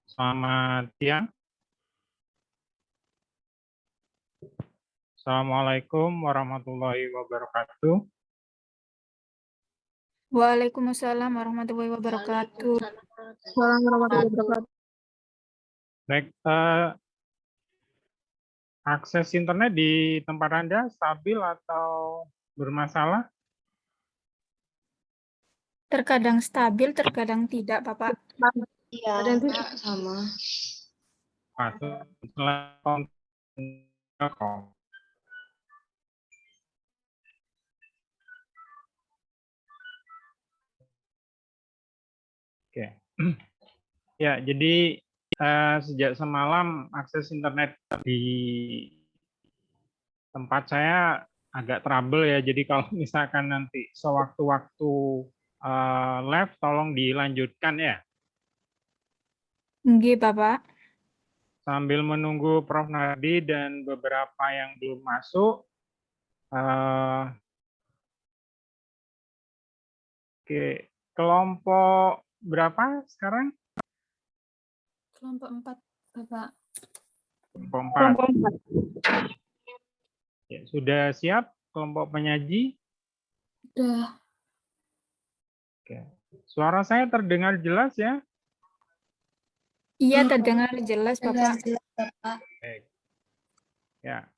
Selamat siang. Assalamualaikum warahmatullahi wabarakatuh. Waalaikumsalam warahmatullahi wabarakatuh. Waalaikumsalam warahmatullahi wabarakatuh. Baik, akses internet di tempat Anda stabil atau bermasalah? Terkadang stabil, terkadang tidak, Bapak. Iya, Ada yang Kak, sama. Oke. Ya, jadi sejak semalam akses internet di tempat saya agak trouble ya. Jadi kalau misalkan nanti sewaktu-waktu live, tolong dilanjutkan ya. Nggih, Bapak. Sambil menunggu Prof. Nardi dan beberapa yang belum masuk. Oke, kelompok berapa sekarang? Kelompok 4, Bapak. Kelompok 4. Ya, sudah siap kelompok penyaji? Sudah. Oke. Suara saya terdengar jelas ya? Iya, terdengar jelas, Bapak. Baik. Ya,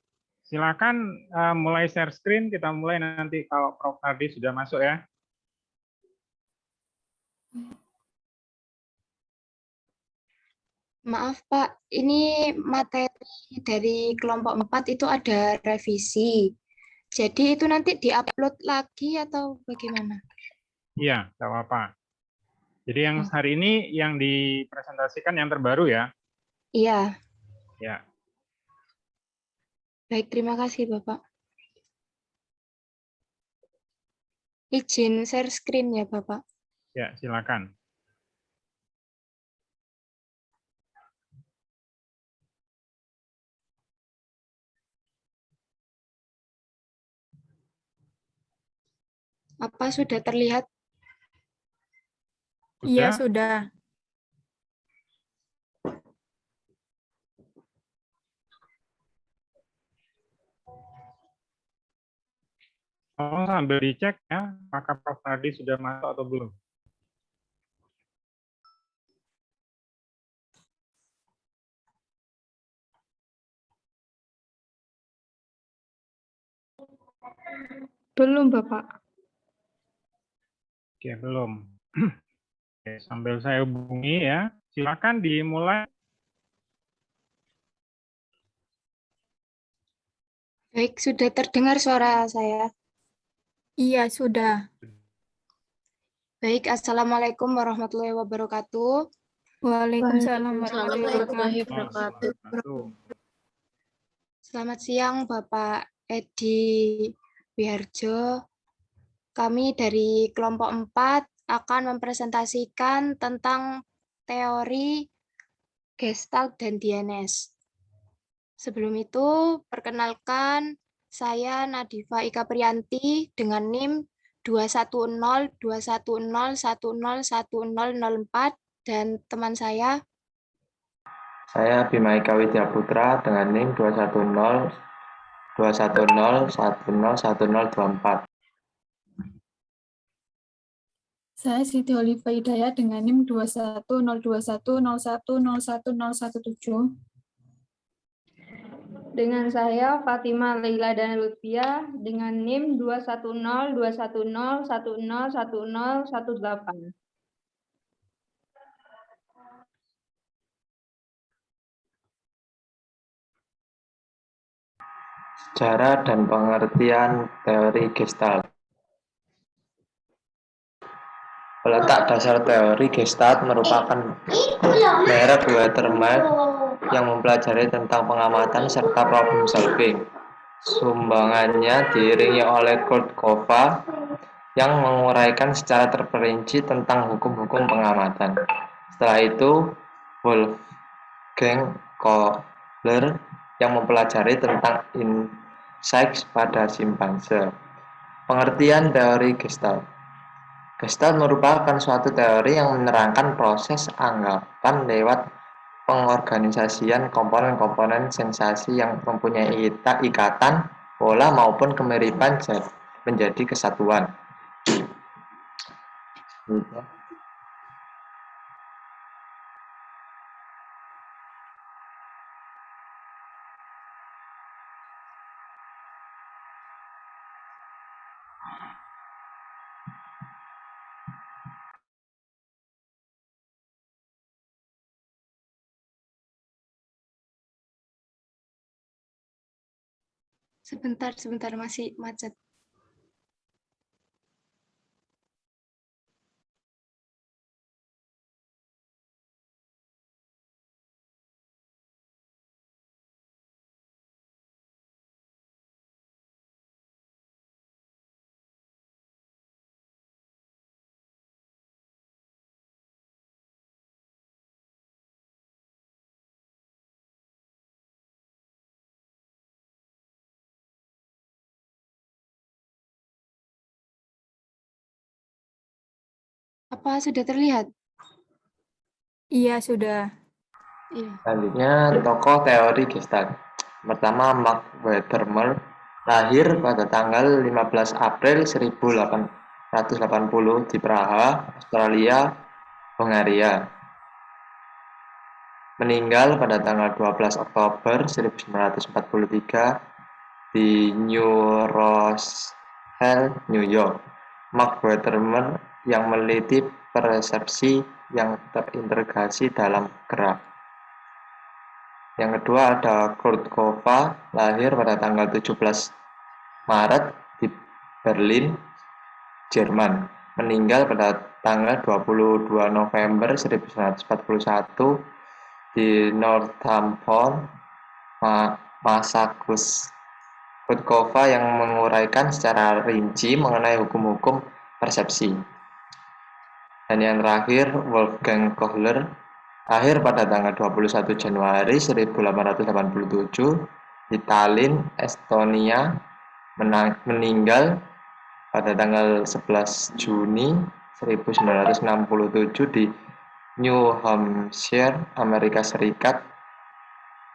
silakan mulai share screen. Kita mulai nanti kalau Prof. Nardi sudah masuk ya. Maaf, Pak. Ini materi dari kelompok 4 itu ada revisi. Jadi itu nanti diupload lagi atau bagaimana? Iya, nggak apa-apa. Jadi yang hari ini yang dipresentasikan yang terbaru ya? Iya. Ya. Baik, terima kasih, Bapak. Izin share screen ya, Bapak. Ya, silakan. Apa sudah terlihat? Iya, sudah. Oh, sambil dicek ya, apakah Prof. Nardi sudah masuk atau belum? Belum, Bapak. Oke, belum. Oke, sambil saya hubungi ya, silakan dimulai. Baik, sudah terdengar suara saya. Iya, sudah. Baik, Assalamualaikum warahmatullahi wabarakatuh. Waalaikumsalam warahmatullahi wabarakatuh. Selamat siang, Bapak Edi Wiharjo. Kami dari kelompok 4 akan mempresentasikan tentang teori Gestalt dan DNS. Sebelum itu, perkenalkan saya Nadifa Ika Priyanti dengan NIM 21021010104 dan teman saya. Saya Bima Ika Widya Putra dengan NIM 21010101024. Saya Siti Oliva Hidayat dengan NIM 2102101010117. Dengan saya Fatima Leila dan Lutfia dengan NIM 2102101011018. Sejarah dan pengertian teori Gestalt. Peletak dasar teori Gestalt merupakan merek Watermark yang mempelajari tentang pengamatan serta problem solving. Sumbangannya diiringi oleh Kurt Kova yang menguraikan secara terperinci tentang hukum-hukum pengamatan. Setelah itu, Wolfgang Kohler yang mempelajari tentang insights pada simpanse. Pengertian teori Gestalt. Gestalt merupakan suatu teori yang menerangkan proses anggapan lewat pengorganisasian komponen-komponen sensasi yang mempunyai ikatan, pola maupun kemiripan menjadi kesatuan. Sebentar, masih macet. Apa sudah terlihat? Iya, sudah. Iya. Selanjutnya, tokoh teori Gestalt. Pertama, Mark Weddermer, lahir pada tanggal 15 April 1880 di Praha, Australia, Hongaria. Meninggal pada tanggal 12 Oktober 1943 di New Rochelle, New York. Mark Weddermer yang meneliti persepsi yang terintegrasi dalam gerak. Yang kedua ada Kurt Kova, lahir pada tanggal 17 Maret di Berlin, Jerman. Meninggal pada tanggal 22 November 1941 di Northampton, Massachusetts. Kurt Kova yang menguraikan secara rinci mengenai hukum-hukum persepsi. Dan yang terakhir, Wolfgang Kohler, lahir pada tanggal 21 Januari 1887 di Tallinn, Estonia, meninggal pada tanggal 11 Juni 1967 di New Hampshire, Amerika Serikat.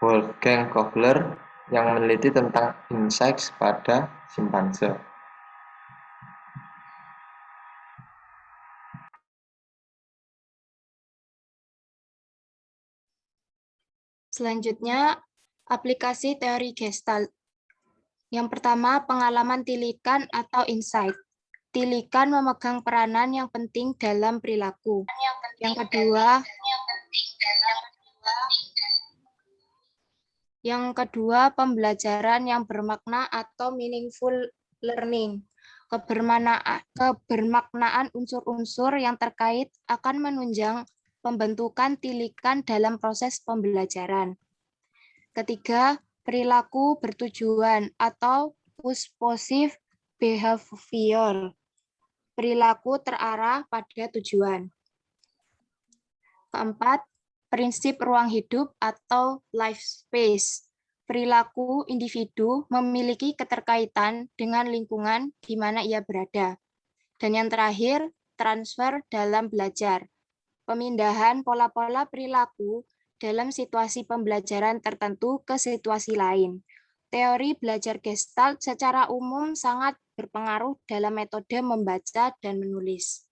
Wolfgang Kohler yang meneliti tentang inseks pada simpanse. Selanjutnya, aplikasi teori Gestalt. Yang pertama, pengalaman tilikan atau insight. Tilikan memegang peranan yang penting dalam perilaku. Yang kedua, pembelajaran yang bermakna atau meaningful learning. Kebermaknaan unsur-unsur yang terkait akan menunjang pembentukan tilikan dalam proses pembelajaran. Ketiga, perilaku bertujuan atau purposive behavior. Perilaku terarah pada tujuan. Keempat, prinsip ruang hidup atau life space. Perilaku individu memiliki keterkaitan dengan lingkungan di mana ia berada. Dan yang terakhir, transfer dalam belajar. Pemindahan pola-pola perilaku dalam situasi pembelajaran tertentu ke situasi lain. Teori belajar Gestalt secara umum sangat berpengaruh dalam metode membaca dan menulis.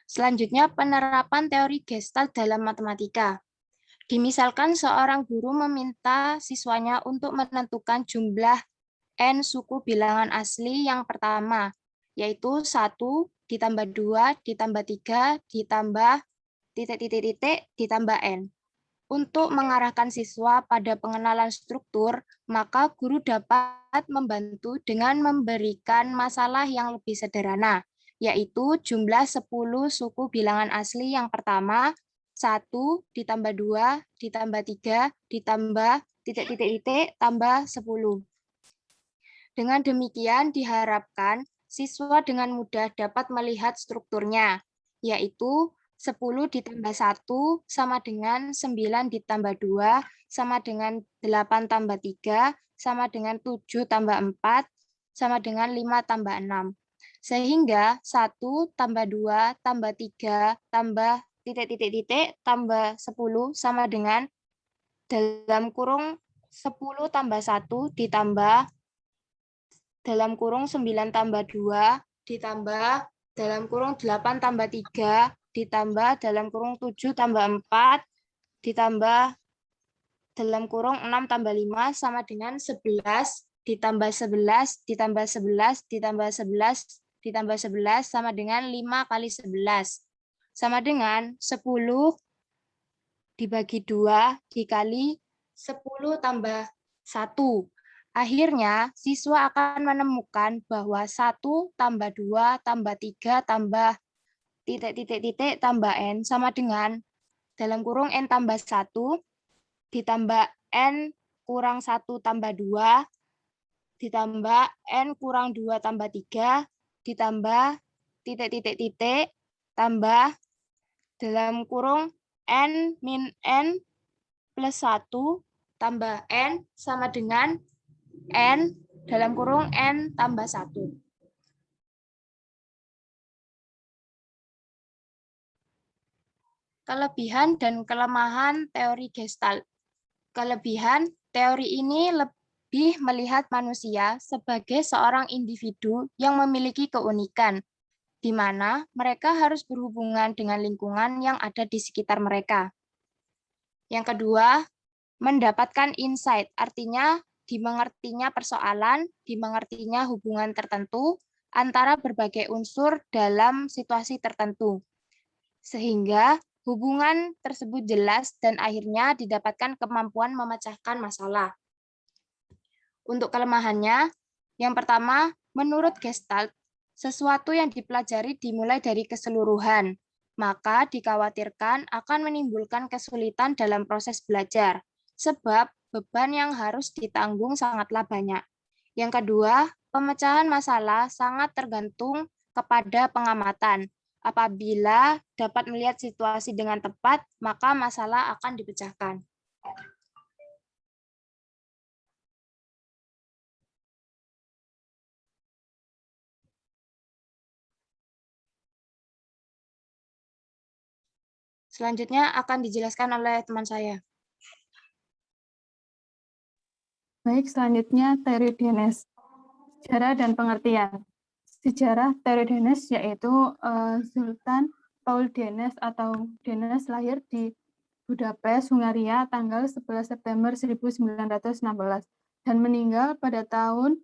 Selanjutnya, penerapan teori Gestalt dalam matematika. Dimisalkan seorang guru meminta siswanya untuk menentukan jumlah n suku bilangan asli yang pertama, yaitu 1 ditambah 2 ditambah 3 ditambah titik-titik ditambah n. Untuk mengarahkan siswa pada pengenalan struktur, maka guru dapat membantu dengan memberikan masalah yang lebih sederhana, yaitu jumlah 10 suku bilangan asli yang pertama, 1 ditambah 2 ditambah 3 ditambah titik-titik tambah 10. Dengan demikian diharapkan siswa dengan mudah dapat melihat strukturnya, yaitu 10 ditambah 1 sama dengan 9 ditambah 2 sama dengan 8 tambah 3 sama dengan 7 tambah 4 sama dengan 5 tambah 6. Sehingga 1 tambah 2 tambah 3 tambah titik-titik-titik tambah 10 sama dengan dalam kurung 10 tambah 1 ditambah dalam kurung 9 tambah 2 ditambah dalam kurung 8 tambah 3 ditambah dalam kurung 7 tambah 4 ditambah dalam kurung 6 tambah 5 sama dengan 11 ditambah 11 ditambah 11 ditambah 11 ditambah 11 sama dengan 5 kali 11 sama dengan 10 dibagi 2 dikali 10 tambah 1. Akhirnya, siswa akan menemukan bahwa 1 tambah 2 tambah 3 tambah titik-titik-titik tambah N sama dengan dalam kurung N tambah 1 ditambah N kurang 1 tambah 2 ditambah N kurang 2 tambah 3 ditambah titik-titik-titik tambah dalam kurung N min N plus 1 tambah N sama dengan N dalam kurung N tambah 1. Kelebihan dan kelemahan teori Gestalt. Kelebihan, teori ini lebih melihat manusia sebagai seorang individu yang memiliki keunikan, di mana mereka harus berhubungan dengan lingkungan yang ada di sekitar mereka. Yang kedua, mendapatkan insight, artinya dimengertinya persoalan, dimengertinya hubungan tertentu antara berbagai unsur dalam situasi tertentu. Sehingga hubungan tersebut jelas dan akhirnya didapatkan kemampuan memecahkan masalah. Untuk kelemahannya, yang pertama, menurut Gestalt, sesuatu yang dipelajari dimulai dari keseluruhan, maka dikhawatirkan akan menimbulkan kesulitan dalam proses belajar, sebab beban yang harus ditanggung sangatlah banyak. Yang kedua, pemecahan masalah sangat tergantung kepada pengamatan. Apabila dapat melihat situasi dengan tepat, maka masalah akan dipecahkan. Selanjutnya akan dijelaskan oleh teman saya. Baik, selanjutnya teori Denes, sejarah dan pengertian. Sejarah teori Denes yaitu Sultan Paul Denes atau Denes lahir di Budapest, Hungaria tanggal 11 September 1916 dan meninggal pada tahun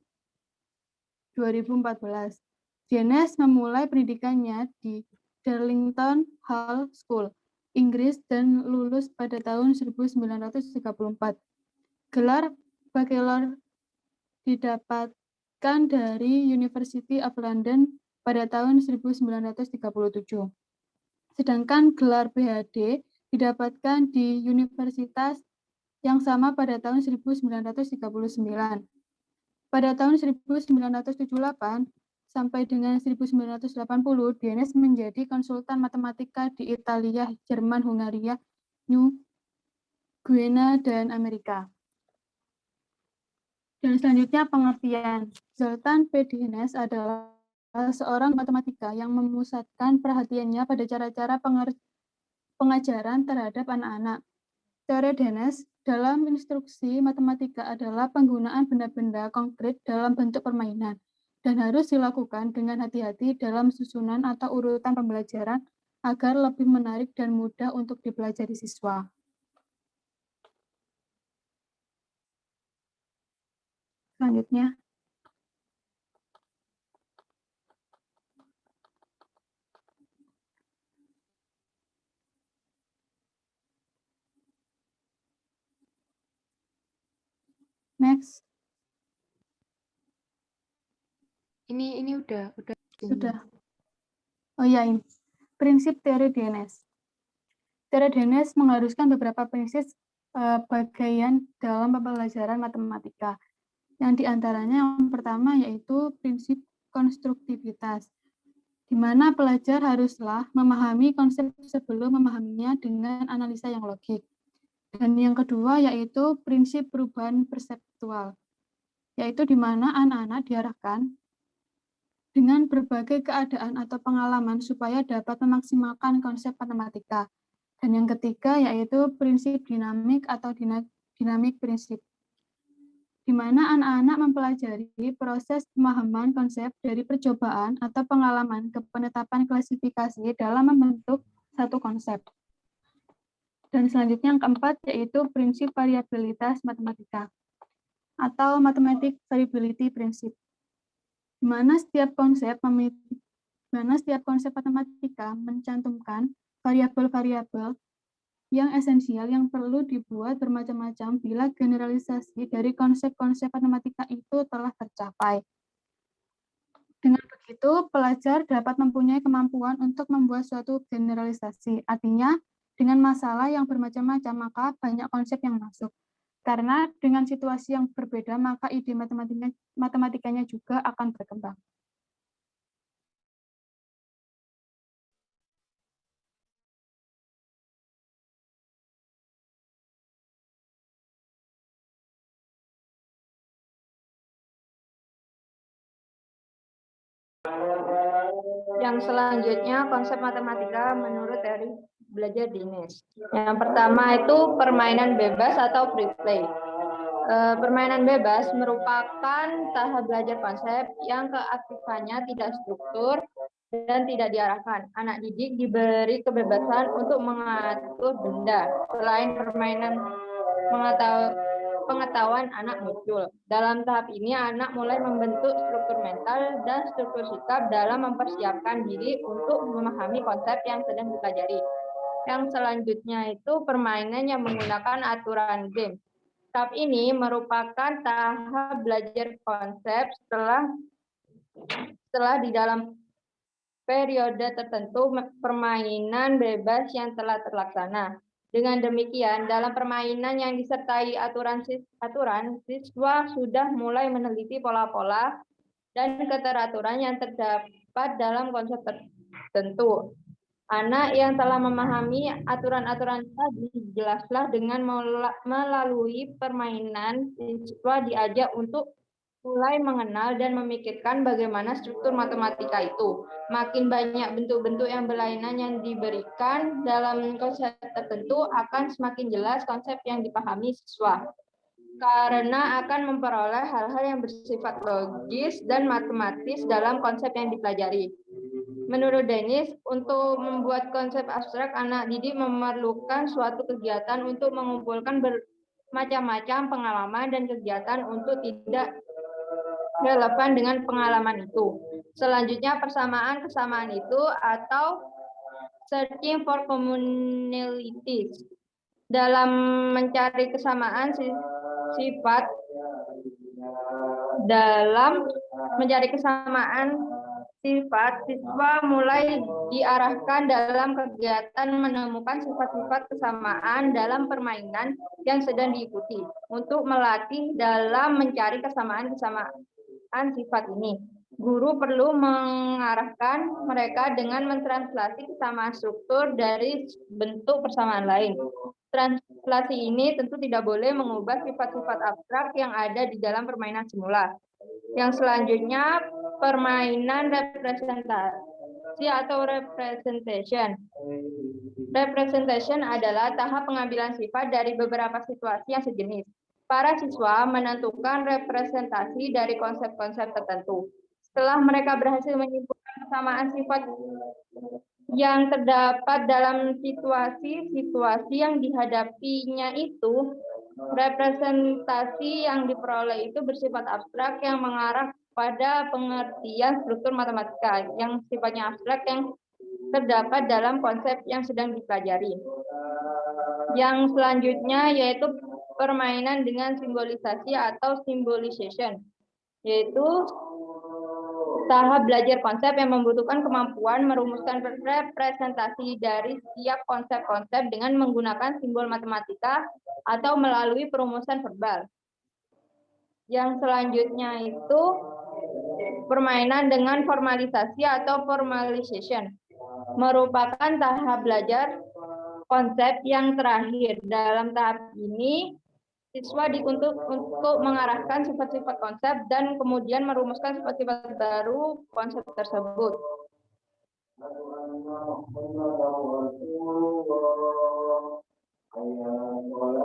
2014. Denes memulai pendidikannya di Darlington Hall School, Inggris dan lulus pada tahun 1934. Gelar bachelor didapatkan dari University of London pada tahun 1937. Sedangkan gelar PhD didapatkan di universitas yang sama pada tahun 1939. Pada tahun 1978 sampai dengan 1980, Denes menjadi konsultan matematika di Italia, Jerman, Hungaria, New Guinea, dan Amerika. Dan selanjutnya pengertian. Zoltan P. Denes adalah seorang matematika yang memusatkan perhatiannya pada cara-cara pengajaran terhadap anak-anak. Teori Denes dalam instruksi matematika adalah penggunaan benda-benda konkret dalam bentuk permainan dan harus dilakukan dengan hati-hati dalam susunan atau urutan pembelajaran agar lebih menarik dan mudah untuk dipelajari siswa. Selanjutnya, next. Ini udah. Sudah. Oh ya, ini. Prinsip teori Denes. Teori Denes mengharuskan beberapa prinsip bagian dalam pembelajaran matematika. Yang diantaranya yang pertama yaitu prinsip konstruktivitas, di mana pelajar haruslah memahami konsep sebelum memahaminya dengan analisa yang logik. Dan yang kedua yaitu prinsip perubahan perseptual, yaitu di mana anak-anak diarahkan dengan berbagai keadaan atau pengalaman supaya dapat memaksimalkan konsep matematika. Dan yang ketiga yaitu prinsip dinamik atau dinamik prinsip, di mana anak-anak mempelajari proses pemahaman konsep dari percobaan atau pengalaman ke penetapan klasifikasi dalam membentuk satu konsep. Dan selanjutnya yang keempat yaitu prinsip variabilitas matematika atau mathematic variability principle, di mana setiap konsep matematika mencantumkan variabel-variabel yang esensial yang perlu dibuat bermacam-macam bila generalisasi dari konsep-konsep matematika itu telah tercapai. Dengan begitu, pelajar dapat mempunyai kemampuan untuk membuat suatu generalisasi. Artinya, dengan masalah yang bermacam-macam, maka banyak konsep yang masuk. Karena dengan situasi yang berbeda, maka ide matematikanya juga akan berkembang. Yang selanjutnya, konsep matematika menurut teori belajar Dines. Yang pertama itu permainan bebas atau free play. Permainan bebas merupakan tahap belajar konsep yang keaktifannya tidak struktur dan tidak diarahkan. Anak didik diberi kebebasan untuk mengatur benda. Selain permainan pengetahuan anak muncul. Dalam tahap ini, anak mulai membentuk struktur mental dan struktur sikap dalam mempersiapkan diri untuk memahami konsep yang sedang dipelajari. Yang selanjutnya itu permainan yang menggunakan aturan game. Tahap ini merupakan tahap belajar konsep setelah di dalam periode tertentu permainan bebas yang telah terlaksana. Dengan demikian, dalam permainan yang disertai aturan, siswa sudah mulai meneliti pola-pola dan keteraturan yang terdapat dalam konsep tertentu. Anak yang telah memahami aturan-aturan tadi jelaslah dengan melalui permainan, siswa diajak untuk mulai mengenal dan memikirkan bagaimana struktur matematika itu. Makin banyak bentuk-bentuk yang berlainan yang diberikan dalam konsep tertentu, akan semakin jelas konsep yang dipahami siswa. Karena akan memperoleh hal-hal yang bersifat logis dan matematis dalam konsep yang dipelajari. Menurut Dennis, untuk membuat konsep abstrak, anak didik memerlukan suatu kegiatan untuk mengumpulkan bermacam-macam pengalaman dan kegiatan untuk tidak relevan dengan pengalaman itu. Selanjutnya, kesamaan itu atau searching for commonalities. Dalam mencari kesamaan sifat, siswa mulai diarahkan dalam kegiatan menemukan sifat-sifat kesamaan dalam permainan yang sedang diikuti untuk melatih dalam mencari kesamaan sifat ini. Guru perlu mengarahkan mereka dengan mentranslasi kesamaan struktur dari bentuk persamaan lain. Translasi ini tentu tidak boleh mengubah sifat-sifat abstrak yang ada di dalam permainan semula. Yang selanjutnya, permainan representasi atau representation. Representation adalah tahap pengambilan sifat dari beberapa situasi yang sejenis. Para siswa menentukan representasi dari konsep-konsep tertentu. Setelah mereka berhasil menyimpulkan kesamaan sifat yang terdapat dalam situasi-situasi yang dihadapinya itu, representasi yang diperoleh itu bersifat abstrak yang mengarah pada pengertian struktur matematika yang sifatnya abstrak yang terdapat dalam konsep yang sedang dipelajari. Yang selanjutnya yaitu permainan dengan simbolisasi atau symbolization, yaitu tahap belajar konsep yang membutuhkan kemampuan merumuskan representasi dari setiap konsep-konsep dengan menggunakan simbol matematika atau melalui perumusan verbal. Yang selanjutnya itu permainan dengan formalisasi atau formalization, merupakan tahap belajar konsep yang terakhir. Dalam tahap ini, siswa dituntut untuk mengarahkan sifat-sifat konsep dan kemudian merumuskan sifat-sifat baru konsep tersebut.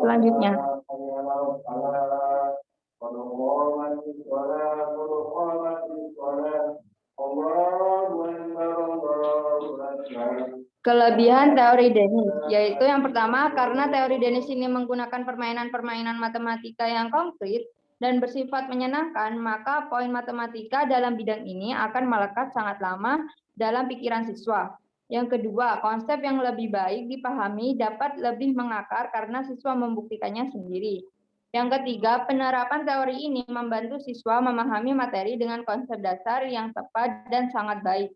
Selanjutnya, kelebihan teori Dennis, yaitu yang pertama, karena teori Dennis ini menggunakan permainan-permainan matematika yang konkret dan bersifat menyenangkan, maka poin matematika dalam bidang ini akan melekat sangat lama dalam pikiran siswa. Yang kedua, konsep yang lebih baik dipahami dapat lebih mengakar karena siswa membuktikannya sendiri. Yang ketiga, penerapan teori ini membantu siswa memahami materi dengan konsep dasar yang tepat dan sangat baik.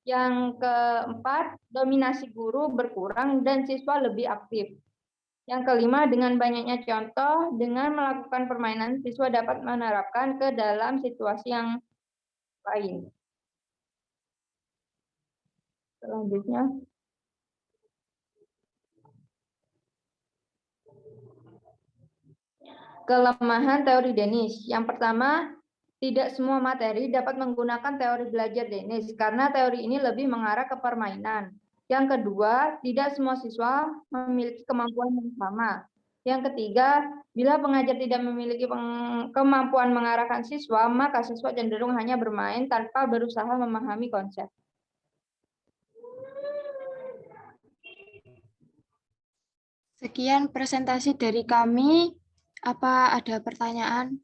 Yang keempat, dominasi guru berkurang dan siswa lebih aktif. Yang kelima, dengan banyaknya contoh, dengan melakukan permainan, siswa dapat menerapkan ke dalam situasi yang lain. Selanjutnya, kelemahan teori Dennis. Yang pertama, tidak semua materi dapat menggunakan teori belajar Dennis karena teori ini lebih mengarah ke permainan. Yang kedua, tidak semua siswa memiliki kemampuan yang sama. Yang ketiga, bila pengajar tidak memiliki kemampuan mengarahkan siswa, maka siswa cenderung hanya bermain tanpa berusaha memahami konsep. Sekian presentasi dari kami. Apa ada pertanyaan?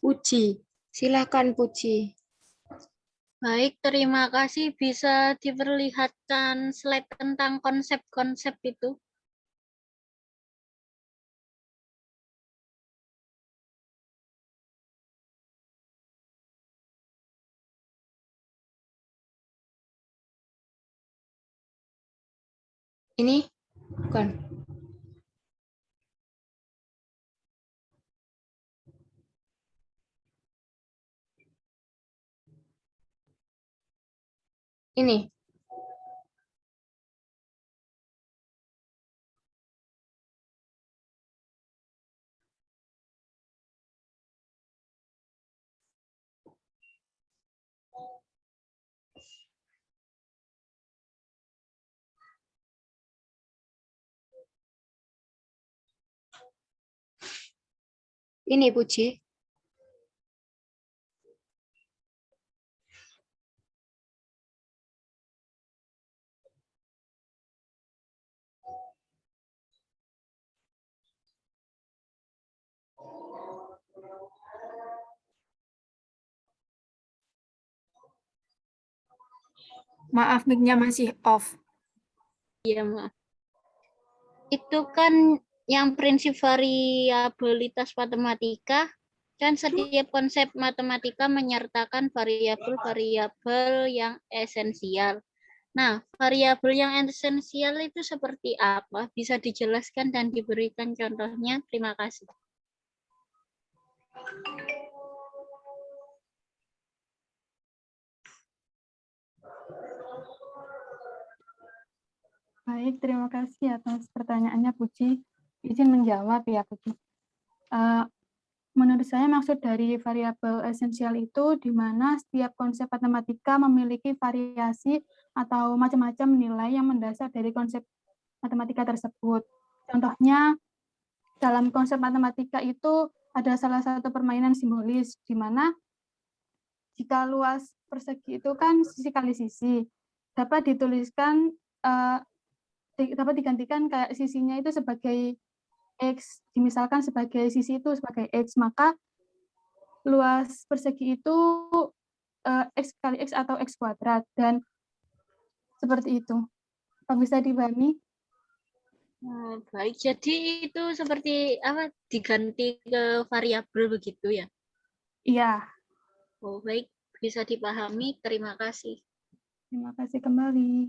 Puji, silakan Puji. Baik, terima kasih. Bisa diperlihatkan slide tentang konsep-konsep itu? Ini bukan. Ini. Ini Puji. Maaf, mic-nya masih off. Iya, maaf. Itu kan yang prinsip variabilitas matematika, kan setiap konsep matematika menyertakan variabel-variabel yang esensial. Nah, variabel yang esensial itu seperti apa? Bisa dijelaskan dan diberikan contohnya? Terima kasih. Baik, terima kasih atas pertanyaannya, Puji. Izin menjawab ya, Puji. Menurut saya maksud dari variabel esensial itu di mana setiap konsep matematika memiliki variasi atau macam-macam nilai yang mendasar dari konsep matematika tersebut. Contohnya, dalam konsep matematika itu ada salah satu permainan simbolis, di mana jika luas persegi itu kan sisi kali sisi, dapat dituliskan dapat digantikan kayak sisinya itu sebagai X, dimisalkan sebagai sisi itu sebagai X, maka luas persegi itu X kali X atau X kuadrat, dan seperti itu. Apa bisa dipahami? Oh, baik, jadi itu seperti apa? Diganti ke variabel begitu ya? Iya. Oh, baik, bisa dipahami. Terima kasih. Terima kasih kembali.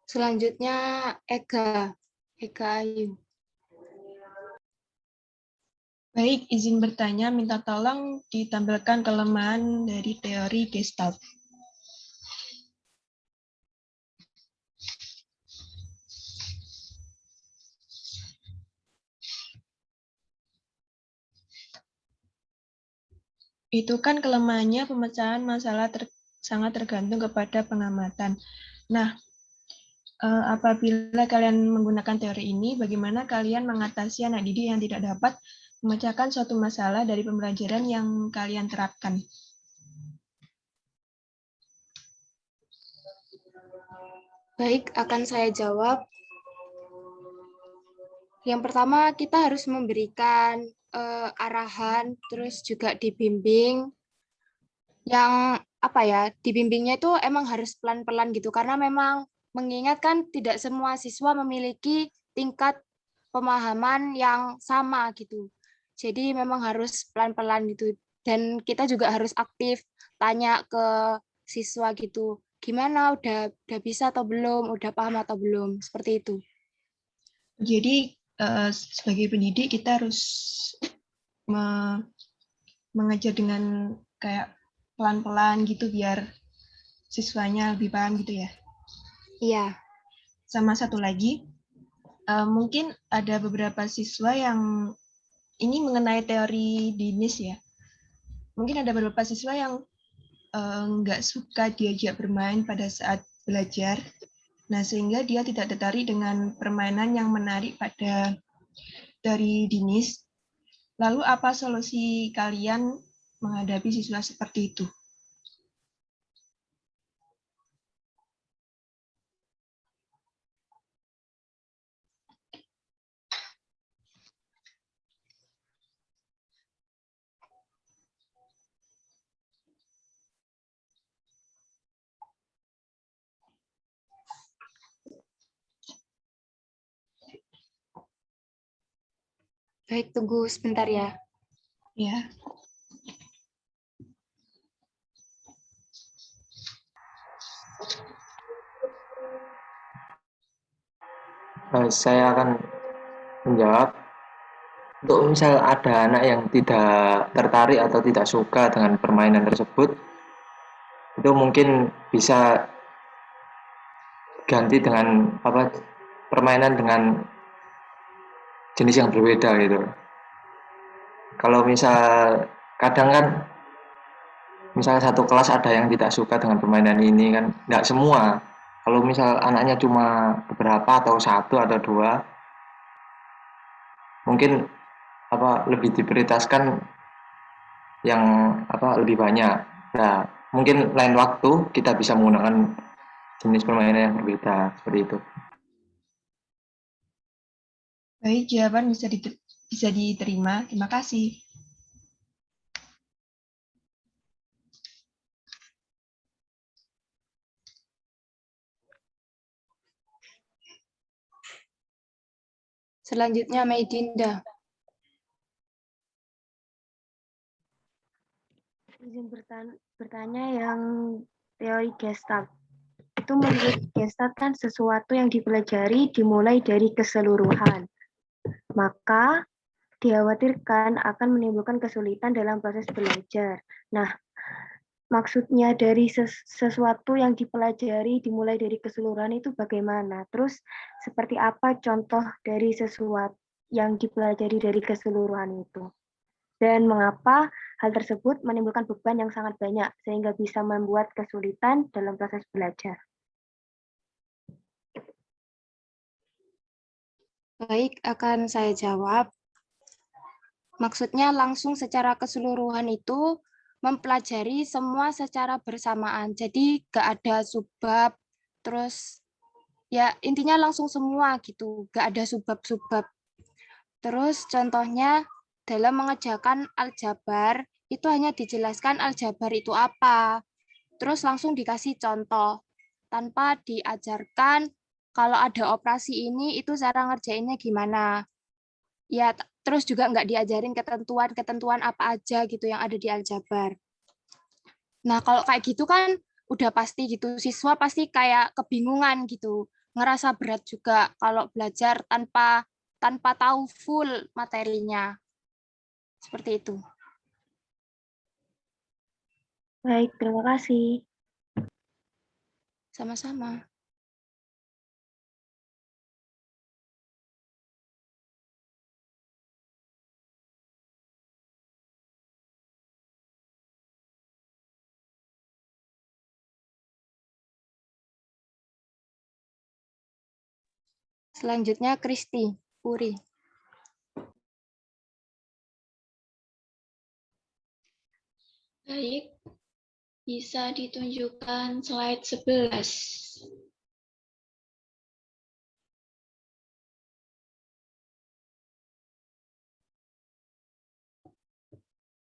Selanjutnya Ega Ayu. Baik, izin bertanya, minta tolong ditampilkan kelemahan dari teori Gestalt. Itu kan kelemahannya pemecahan masalah sangat tergantung kepada pengamatan. Nah, apabila kalian menggunakan teori ini, bagaimana kalian mengatasi anak didik yang tidak dapat memecahkan suatu masalah dari pembelajaran yang kalian terapkan? Baik, akan saya jawab. Yang pertama, kita harus memberikan arahan, terus juga dibimbing. Yang dibimbingnya itu emang harus pelan-pelan gitu, karena memang mengingatkan tidak semua siswa memiliki tingkat pemahaman yang sama gitu. Jadi memang harus pelan-pelan gitu. Dan kita juga harus aktif tanya ke siswa gitu. Gimana, udah bisa atau belum, udah paham atau belum, seperti itu. Jadi sebagai pendidik kita harus mengajar dengan kayak pelan-pelan gitu biar siswanya lebih paham gitu ya. Iya. Sama satu lagi, mungkin ada beberapa siswa yang ini mengenai teori Diniz ya. Mungkin ada beberapa siswa yang nggak suka diajak bermain pada saat belajar. Nah, sehingga dia tidak tertarik dengan permainan yang menarik pada teori Diniz. Lalu apa solusi kalian menghadapi siswa seperti itu? Baik, tunggu sebentar ya. Ya. Saya akan menjawab. Untuk misal ada anak yang tidak tertarik atau tidak suka dengan permainan tersebut, itu mungkin bisa ganti dengan permainan dengan jenis yang berbeda gitu. Kalau misal kadang kan misal satu kelas ada yang tidak suka dengan permainan ini kan, nggak semua. Kalau misal anaknya cuma beberapa atau satu atau dua, mungkin lebih diprioritaskan yang lebih banyak. Nah, mungkin lain waktu kita bisa menggunakan jenis permainan yang berbeda seperti itu. Baik, jawaban bisa diterima. Terima kasih. Selanjutnya Maidinda. Izin bertanya yang teori Gestalt. Itu menurut Gestalt kan sesuatu yang dipelajari dimulai dari keseluruhan. Maka dikhawatirkan akan menimbulkan kesulitan dalam proses belajar. Nah, maksudnya dari sesuatu yang dipelajari dimulai dari keseluruhan itu bagaimana? Terus seperti apa contoh dari sesuatu yang dipelajari dari keseluruhan itu? Dan mengapa hal tersebut menimbulkan beban yang sangat banyak sehingga bisa membuat kesulitan dalam proses belajar? Baik, akan saya jawab. Maksudnya langsung secara keseluruhan itu mempelajari semua secara bersamaan. Jadi nggak ada subbab, terus ya intinya langsung semua gitu, nggak ada subbab-subbab. Terus contohnya dalam mengerjakan aljabar, itu hanya dijelaskan aljabar itu apa. Terus langsung dikasih contoh, tanpa diajarkan kalau ada operasi ini, itu cara ngerjainnya gimana. Ya, terus juga nggak diajarin ketentuan-ketentuan apa aja gitu yang ada di aljabar. Nah, kalau kayak gitu kan udah pasti gitu, siswa pasti kayak kebingungan gitu, ngerasa berat juga kalau belajar tanpa tahu full materinya. Seperti itu. Baik, terima kasih. Sama-sama. Selanjutnya Kristi Puri. Baik, bisa ditunjukkan slide 11.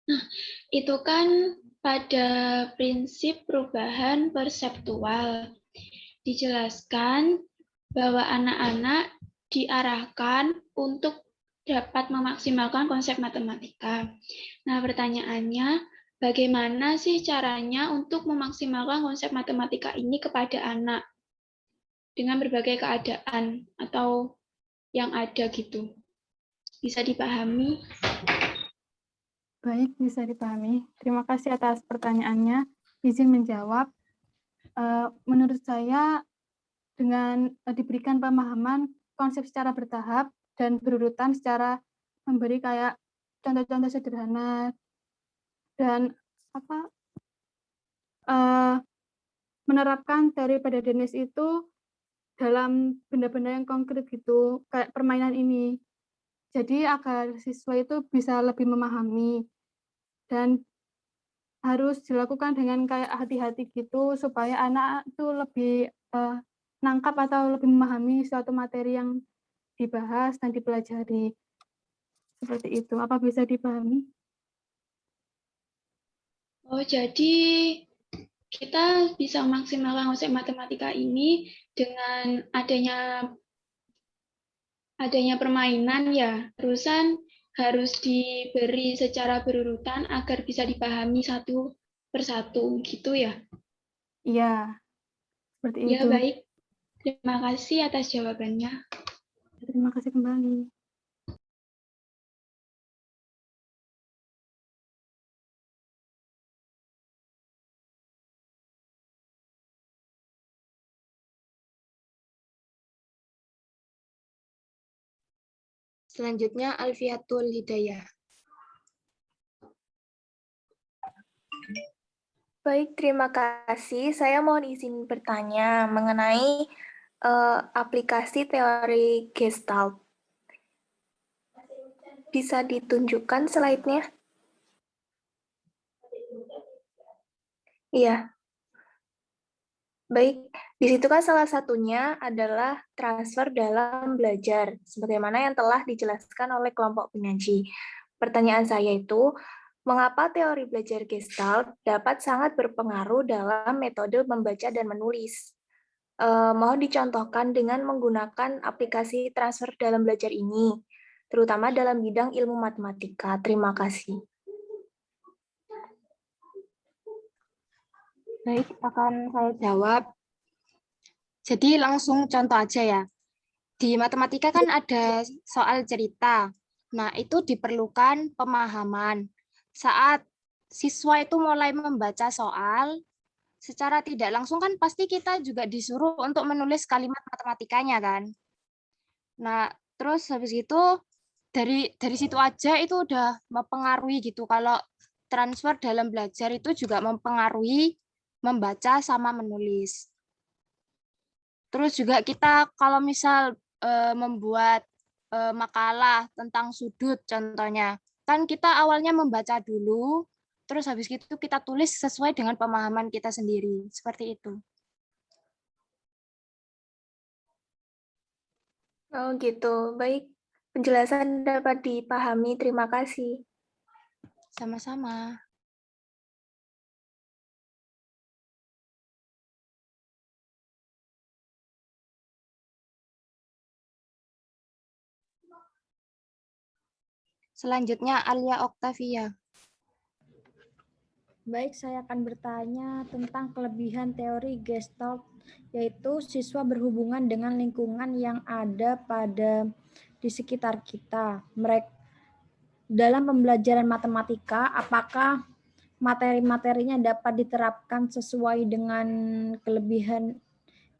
Nah, itu kan pada prinsip perubahan perseptual. Dijelaskan bahwa anak-anak diarahkan untuk dapat memaksimalkan konsep matematika. Nah, pertanyaannya, bagaimana sih caranya untuk memaksimalkan konsep matematika ini kepada anak dengan berbagai keadaan atau yang ada gitu? Bisa dipahami? Baik, bisa dipahami. Terima kasih atas pertanyaannya. Izin menjawab. Menurut saya, dengan diberikan pemahaman konsep secara bertahap dan berurutan secara memberi kayak contoh-contoh sederhana dan menerapkan teori pada Dennis itu dalam benda-benda yang konkret gitu, kayak permainan ini. Jadi agar siswa itu bisa lebih memahami dan harus dilakukan dengan kayak hati-hati gitu supaya anak itu lebih nangkap atau lebih memahami suatu materi yang dibahas dan dipelajari. Seperti itu. Apa bisa dipahami? Oh, jadi kita bisa memaksimalkan konsep matematika ini dengan adanya permainan ya. Terusan harus diberi secara berurutan agar bisa dipahami satu persatu gitu ya. Iya, seperti Ya, itu. baik. Terima kasih atas jawabannya. Terima kasih kembali. Selanjutnya Alfiatul Hidayah. Baik, terima kasih. Saya mohon izin bertanya mengenai aplikasi teori Gestalt. Bisa ditunjukkan slide-nya? Iya. Baik, di situ kan salah satunya adalah transfer dalam belajar, sebagaimana yang telah dijelaskan oleh kelompok penyaji. Pertanyaan saya itu, mengapa teori belajar Gestalt dapat sangat berpengaruh dalam metode membaca dan menulis? Mohon dicontohkan dengan menggunakan aplikasi transfer dalam belajar ini, terutama dalam bidang ilmu matematika. Terima kasih. Baik, akan saya jawab. Jadi langsung contoh aja ya. Di matematika kan ada soal cerita. Nah, itu diperlukan pemahaman. Saat siswa itu mulai membaca soal, secara tidak langsung kan pasti kita juga disuruh untuk menulis kalimat matematikanya kan. Nah, terus habis itu dari situ aja itu udah mempengaruhi gitu. Kalau transfer dalam belajar itu juga mempengaruhi membaca sama menulis. Terus juga kita kalau misal membuat makalah tentang sudut contohnya, kan kita awalnya membaca dulu, terus habis itu kita tulis sesuai dengan pemahaman kita sendiri, seperti itu. Oh gitu, baik. Penjelasan dapat dipahami, terima kasih. Sama-sama. Selanjutnya Alia Oktavia. Baik, saya akan bertanya tentang kelebihan teori Gestalt, yaitu siswa berhubungan dengan lingkungan yang ada di sekitar kita. Mereka dalam pembelajaran matematika, apakah materi-materinya dapat diterapkan sesuai dengan kelebihan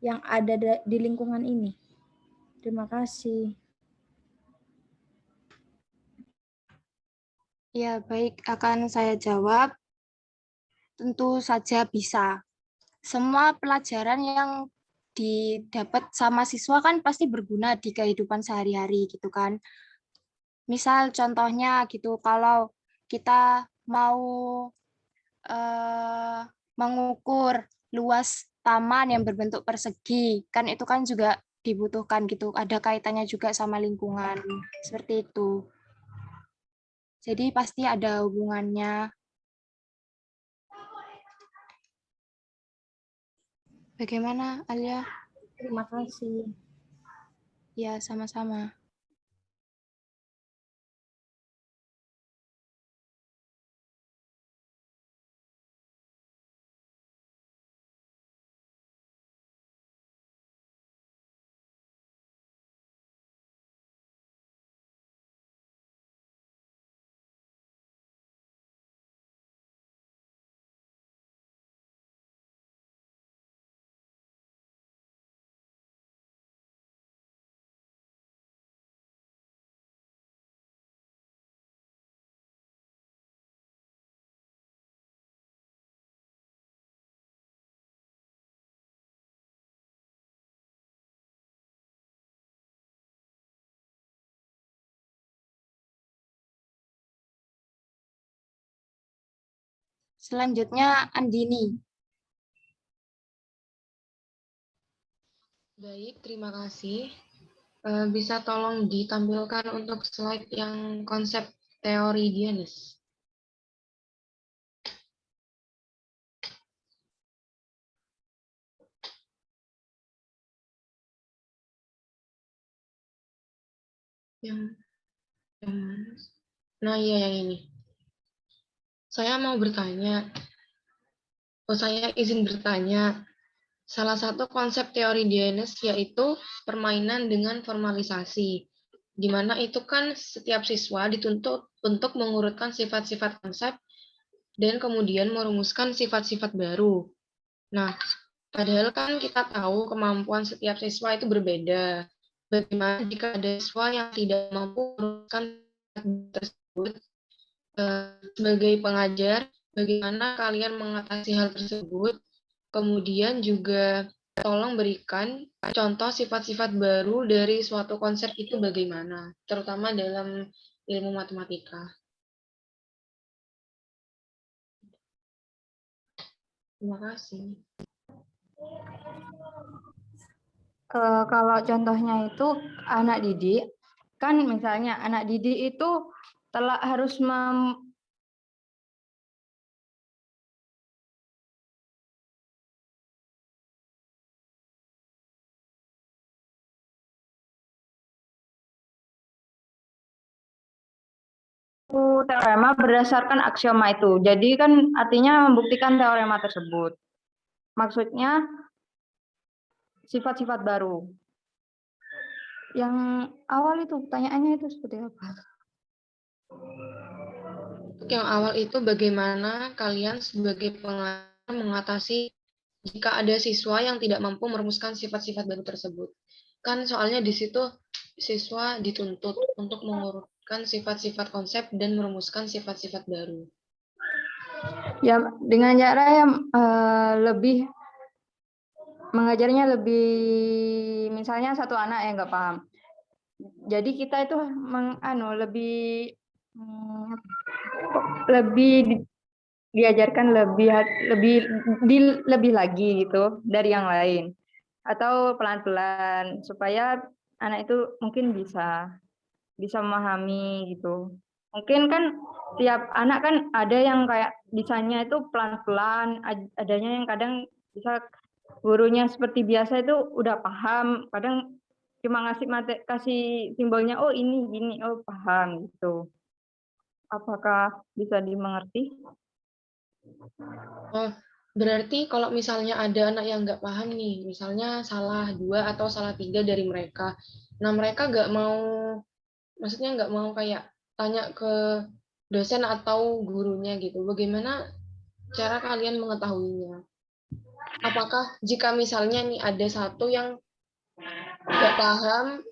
yang ada di lingkungan ini? Terima kasih. Ya, baik, akan saya jawab. Tentu saja bisa. Semua pelajaran yang didapat sama siswa kan pasti berguna di kehidupan sehari-hari gitu kan. Misal contohnya gitu, kalau kita mau mengukur luas taman yang berbentuk persegi, kan itu kan juga dibutuhkan gitu, ada kaitannya juga sama lingkungan, seperti itu. Jadi pasti ada hubungannya. Bagaimana, Alia? Terima kasih. Ya, sama-sama. Selanjutnya Andini. Baik, terima kasih. Bisa tolong ditampilkan untuk slide yang konsep teori Diogenes. Nah, iya yang ini. Saya mau bertanya. Saya izin bertanya. Salah satu konsep teori Diogenes yaitu permainan dengan formalisasi, di mana itu kan setiap siswa dituntut untuk mengurutkan sifat-sifat konsep dan kemudian merumuskan sifat-sifat baru. Nah, padahal kan kita tahu kemampuan setiap siswa itu berbeda. Bagaimana jika ada siswa yang tidak mampu merumuskan tersebut? Sebagai pengajar, bagaimana kalian mengatasi hal tersebut? Kemudian juga tolong berikan contoh sifat-sifat baru dari suatu konsep itu bagaimana, terutama dalam ilmu matematika. Terima kasih. Kalau contohnya itu anak didik, kan misalnya anak didik itu harus teorema berdasarkan aksioma itu. Jadi kan artinya membuktikan teorema tersebut. Maksudnya sifat-sifat baru. Yang awal itu pertanyaannya itu seperti apa? Yang awal itu bagaimana kalian sebagai pengajar mengatasi jika ada siswa yang tidak mampu merumuskan sifat-sifat baru tersebut. Kan soalnya di situ siswa dituntut untuk mengurutkan sifat-sifat konsep dan merumuskan sifat-sifat baru. Ya, dengan cara yang lebih mengajarnya lebih, misalnya satu anak yang nggak paham. Jadi kita itu lebih diajarkan lebih lagi gitu dari yang lain, atau pelan-pelan supaya anak itu mungkin bisa memahami gitu. Mungkin kan tiap anak kan ada yang kayak bisanya itu pelan-pelan, adanya yang kadang bisa gurunya seperti biasa itu udah paham, kadang cuma kasih simbolnya, oh ini gini, oh paham gitu. Apakah bisa dimengerti? Oh, berarti kalau misalnya ada anak yang nggak paham nih, misalnya salah 2 atau salah 3 dari mereka. Nah, mereka nggak mau, maksudnya nggak mau kayak tanya ke dosen atau gurunya gitu. Bagaimana cara kalian mengetahuinya? Apakah jika misalnya nih ada satu yang nggak paham,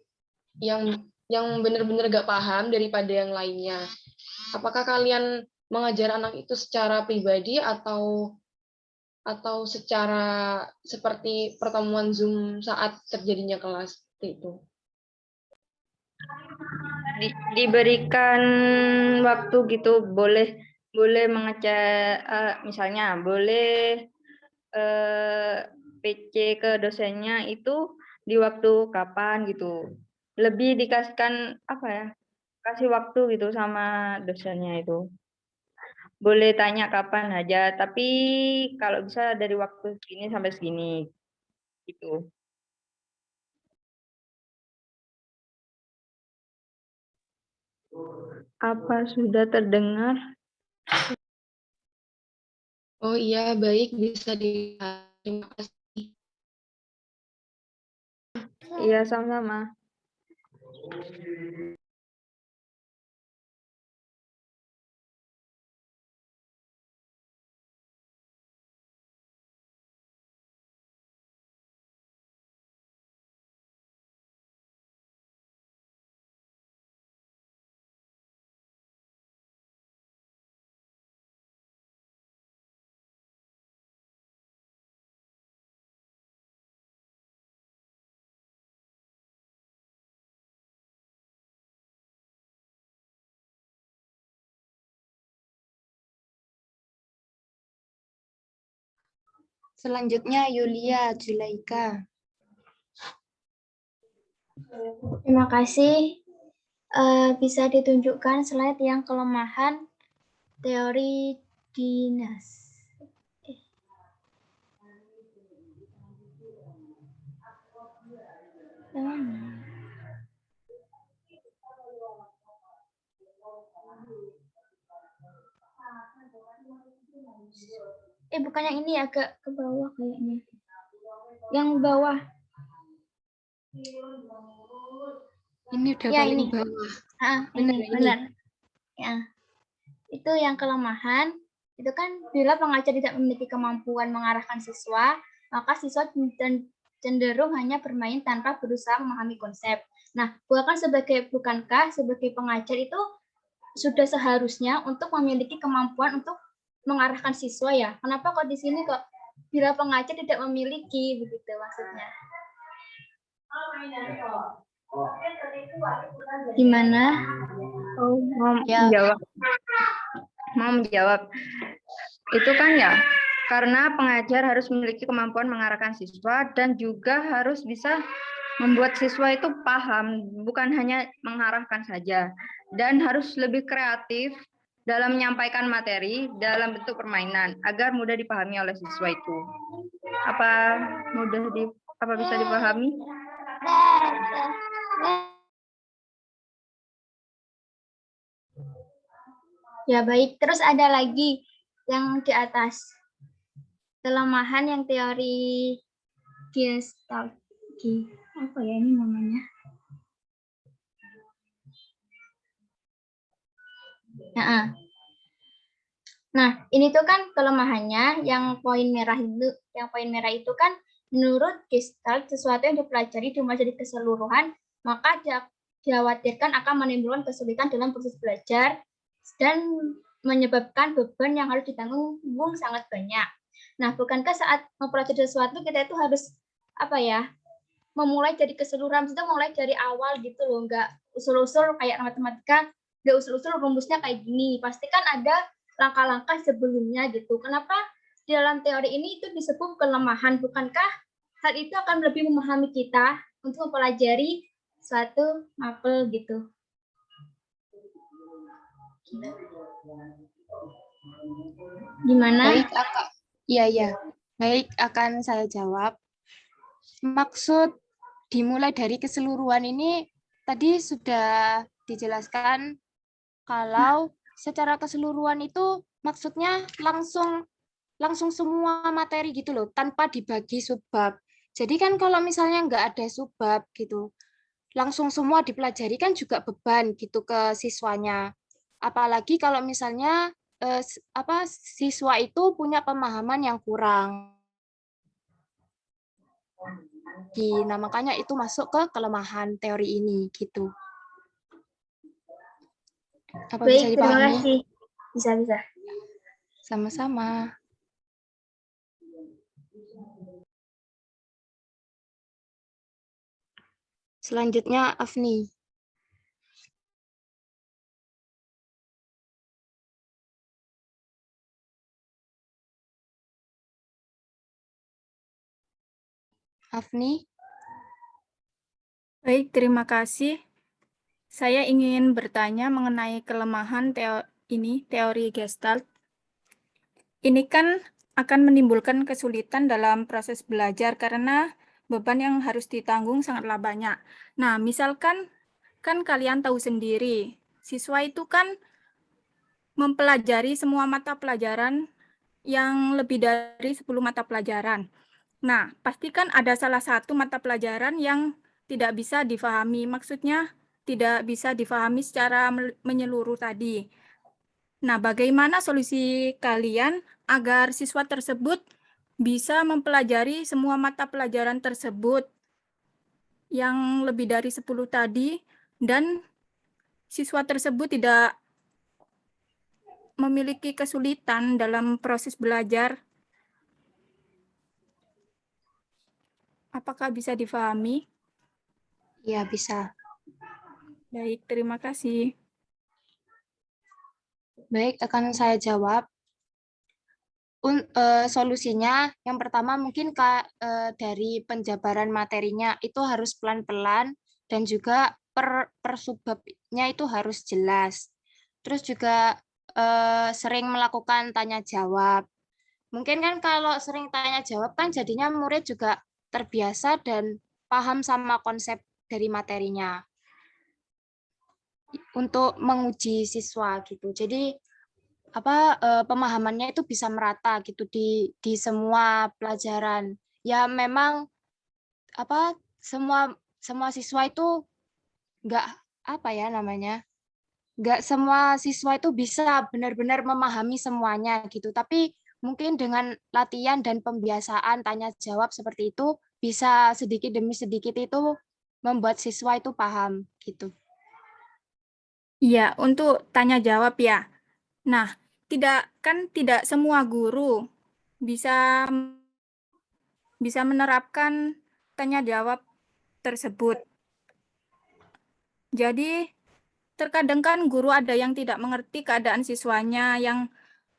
yang benar-benar nggak paham daripada yang lainnya, apakah kalian mengajar anak itu secara pribadi atau secara seperti pertemuan Zoom saat terjadinya kelas itu? Diberikan waktu gitu, boleh mengecek, misalnya boleh PC ke dosennya itu di waktu kapan gitu. Lebih dikasihkan apa ya? Kasih waktu gitu sama dosennya itu. Boleh tanya kapan aja, tapi kalau bisa dari waktu segini sampai segini gitu. Apa sudah terdengar? Oh iya, baik, bisa terima kasih. Iya, sama-sama. Selanjutnya Yulia Julaika. Terima kasih. Bisa ditunjukkan slide yang kelemahan teori dinas. Bukan yang ini, agak ke bawah kayaknya. Yang bawah. Ini udah Ya, paling ini. bawah. Ini benar. Ya. Itu yang kelemahan. Itu kan bila pengajar tidak memiliki kemampuan mengarahkan siswa, maka siswa cenderung hanya bermain tanpa berusaha memahami konsep. Nah, bukankah sebagai pengajar itu sudah seharusnya untuk memiliki kemampuan untuk mengarahkan siswa ya? Kenapa kok di sini kok bila pengajar tidak memiliki, begitu maksudnya? Gimana? Mau menjawab. Itu kan ya, karena pengajar harus memiliki kemampuan mengarahkan siswa dan juga harus bisa membuat siswa itu paham, bukan hanya mengarahkan saja. Dan harus lebih kreatif dalam menyampaikan materi dalam bentuk permainan agar mudah dipahami oleh siswa itu. Apa bisa dipahami? Ya baik, terus ada lagi yang di atas. Kelemahan yang teori Gestalt. Apa ya ini namanya? Nah, ini tuh kan kelemahannya yang poin merah itu kan menurut Gestalt sesuatu yang dipelajari dimulai dari keseluruhan, maka dikhawatirkan akan menimbulkan kesulitan dalam proses belajar dan menyebabkan beban yang harus ditanggung sangat banyak. Nah, bukankah saat mempelajari sesuatu kita itu harus memulai dari keseluruhan, itu mulai dari awal gitu loh, nggak usul-usul kayak matematika, nggak usul-usul rumusnya kayak gini, pasti kan ada langkah-langkah sebelumnya gitu. Kenapa di dalam teori ini itu disebut kelemahan? Bukankah hal itu akan lebih memahami kita untuk mempelajari suatu mapel gitu? Gimana? Baik, Baik, akan saya jawab. Maksud dimulai dari keseluruhan ini tadi sudah dijelaskan kalau secara keseluruhan itu maksudnya langsung semua materi gitu loh, tanpa dibagi subbab. Jadi kan kalau misalnya nggak ada subbab gitu, langsung semua dipelajari kan juga beban gitu ke siswanya. Apalagi kalau misalnya siswa itu punya pemahaman yang kurang. Nah, makanya itu masuk ke kelemahan teori ini gitu. Apa bisa Baik, terima dipahami? kasih. Bisa. Sama-sama. Selanjutnya Afni. Afni. Baik, terima kasih. Saya ingin bertanya mengenai kelemahan teori Gestalt. Ini kan akan menimbulkan kesulitan dalam proses belajar karena beban yang harus ditanggung sangatlah banyak. Nah, misalkan kan kalian tahu sendiri, siswa itu kan mempelajari semua mata pelajaran yang lebih dari 10 mata pelajaran. Nah, pastikan ada salah satu mata pelajaran yang tidak bisa difahami. Maksudnya tidak bisa difahami secara menyeluruh tadi. Nah, bagaimana solusi kalian agar siswa tersebut bisa mempelajari semua mata pelajaran tersebut yang lebih dari 10 tadi dan siswa tersebut tidak memiliki kesulitan dalam proses belajar? Apakah bisa difahami? Ya, bisa. Baik, terima kasih. Baik, akan saya jawab. Solusinya yang pertama mungkin dari penjabaran materinya itu harus pelan-pelan dan juga per subbabnya itu harus jelas. Terus juga sering melakukan tanya jawab. Mungkin kan kalau sering tanya jawab kan jadinya murid juga terbiasa dan paham sama konsep dari materinya untuk menguji siswa gitu. Jadi pemahamannya itu bisa merata gitu di semua pelajaran. Ya memang semua siswa itu nggak nggak semua siswa itu bisa benar-benar memahami semuanya gitu. Tapi mungkin dengan latihan dan pembiasaan tanya jawab seperti itu bisa sedikit demi sedikit itu membuat siswa itu paham gitu. Iya, untuk tanya jawab ya. Nah, tidak semua guru bisa menerapkan tanya jawab tersebut. Jadi, terkadang kan guru ada yang tidak mengerti keadaan siswanya yang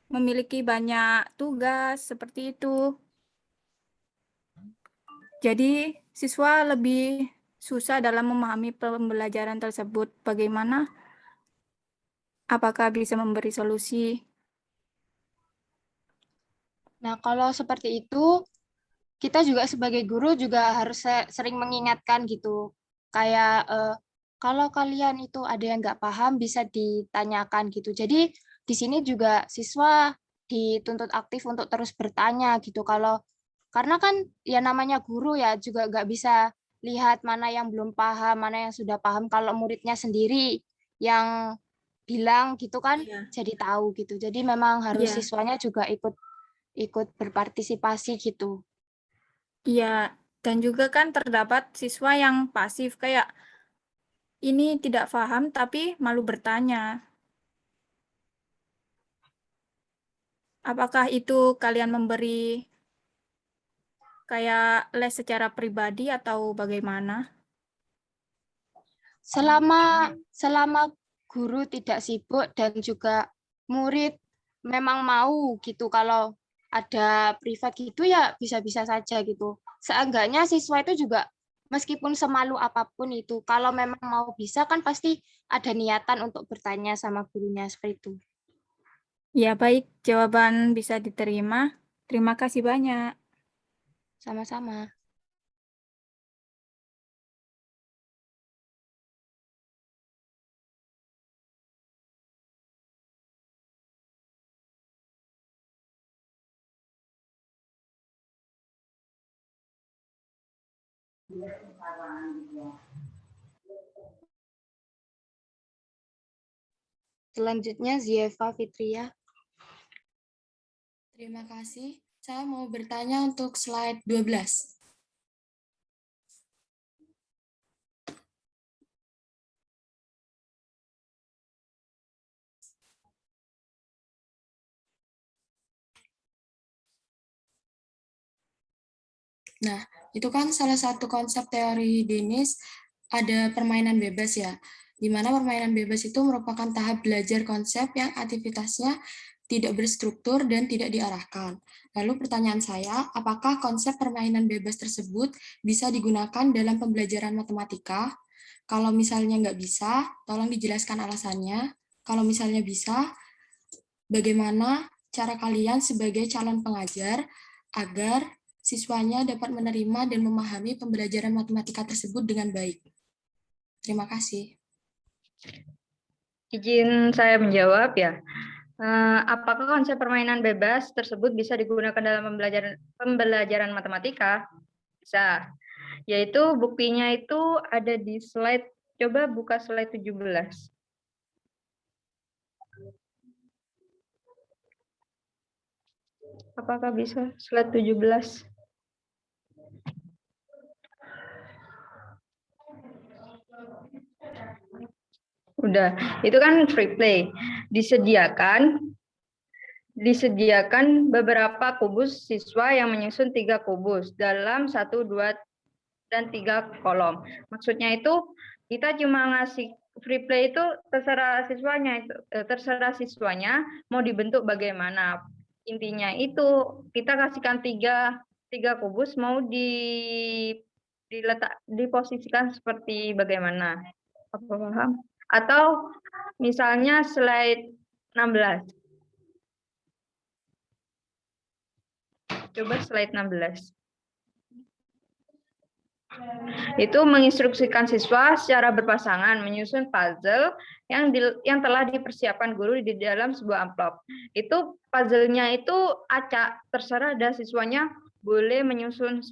memiliki banyak tugas seperti itu. Jadi, siswa lebih susah dalam memahami pembelajaran tersebut. Bagaimana? Apakah bisa memberi solusi? Nah, kalau seperti itu, kita juga sebagai guru juga harus sering mengingatkan gitu. Kayak kalau kalian itu ada yang nggak paham bisa ditanyakan gitu. Jadi di sini juga siswa dituntut aktif untuk terus bertanya gitu. Karena kan ya namanya guru ya juga nggak bisa lihat mana yang belum paham, mana yang sudah paham. Kalau muridnya sendiri yang bilang gitu kan jadi tahu gitu. Jadi memang harus Iya. siswanya juga ikut berpartisipasi gitu. Iya, dan juga kan terdapat siswa yang pasif kayak ini tidak paham tapi malu bertanya. Apakah itu kalian memberi kayak les secara pribadi atau bagaimana? Selama guru tidak sibuk dan juga murid memang mau gitu kalau ada privat gitu ya bisa-bisa saja gitu. Seenggaknya siswa itu juga meskipun semalu apapun itu kalau memang mau bisa kan pasti ada niatan untuk bertanya sama gurunya seperti itu. Ya, baik, jawaban bisa diterima. Terima kasih banyak. Sama-sama. Selanjutnya Zieva Fitria. Terima kasih. Saya mau bertanya untuk slide 12. Nah, itu kan salah satu konsep teori Diniz ada permainan bebas ya, di mana permainan bebas itu merupakan tahap belajar konsep yang aktivitasnya tidak berstruktur dan tidak diarahkan. Lalu pertanyaan saya, apakah konsep permainan bebas tersebut bisa digunakan dalam pembelajaran matematika? Kalau misalnya nggak bisa, tolong dijelaskan alasannya. Kalau misalnya bisa, bagaimana cara kalian sebagai calon pengajar agar siswanya dapat menerima dan memahami pembelajaran matematika tersebut dengan baik? Terima kasih. Izin saya menjawab ya. Apakah konsep permainan bebas tersebut bisa digunakan dalam pembelajaran matematika? Bisa. Yaitu buktinya itu ada di slide, coba buka slide 17. Apakah bisa slide 17? Udah, itu kan free play. Disediakan beberapa kubus siswa yang menyusun 3 kubus dalam 1, 2, dan 3 kolom. Maksudnya itu kita cuma ngasih free play itu terserah siswanya mau dibentuk bagaimana. Intinya itu kita kasihkan 3 kubus mau diposisikan seperti bagaimana. Apa paham? Atau misalnya slide 16. Coba slide 16. Itu menginstruksikan siswa secara berpasangan menyusun puzzle yang telah dipersiapkan guru di dalam sebuah amplop. Itu puzzle-nya itu acak, terserah ada siswanya boleh menyusun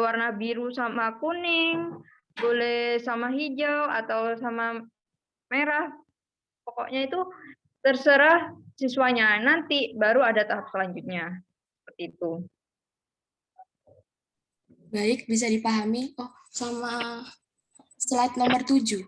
warna biru sama kuning, boleh sama hijau atau sama merah. Pokoknya itu terserah siswanya. Nanti baru ada tahap selanjutnya. Seperti itu. Baik, bisa dipahami. Oh, sama slide nomor 7.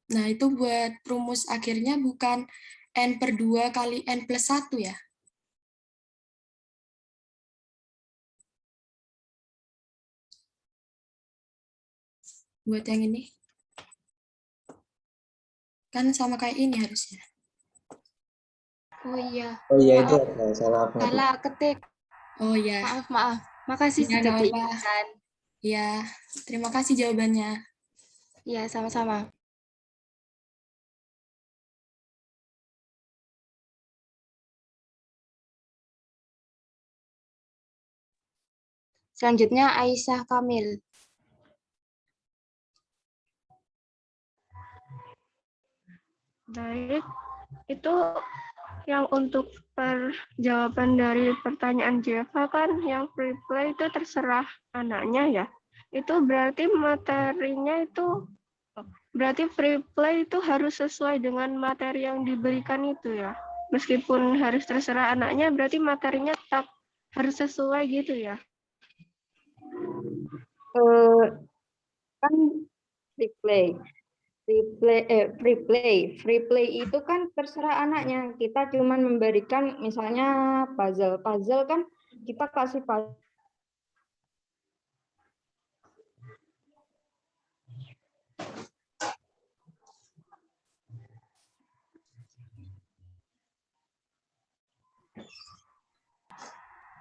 Nah, itu buat rumus akhirnya bukan N/2 kali N+1 ya? Buat yang ini. Kan sama kayak ini harusnya. Oh iya. Oh iya, itu Maaf. ada salah Salah ketik. Oh ya. Maaf. Makasih Ya, sudah nggak apa-apa. diingatkan. Ya, terima kasih jawabannya. Ya, sama-sama. Selanjutnya Aisyah Kamil. Baik, itu yang untuk jawaban dari pertanyaan Jeva kan yang free play itu terserah anaknya ya. Itu berarti materinya itu, berarti free play itu harus sesuai dengan materi yang diberikan itu ya. Meskipun harus terserah anaknya, berarti materinya tetap harus sesuai gitu ya. Kan free play. Free play itu kan terserah anaknya. Kita cuman memberikan misalnya puzzle. Puzzle kan kita kasih puzzle.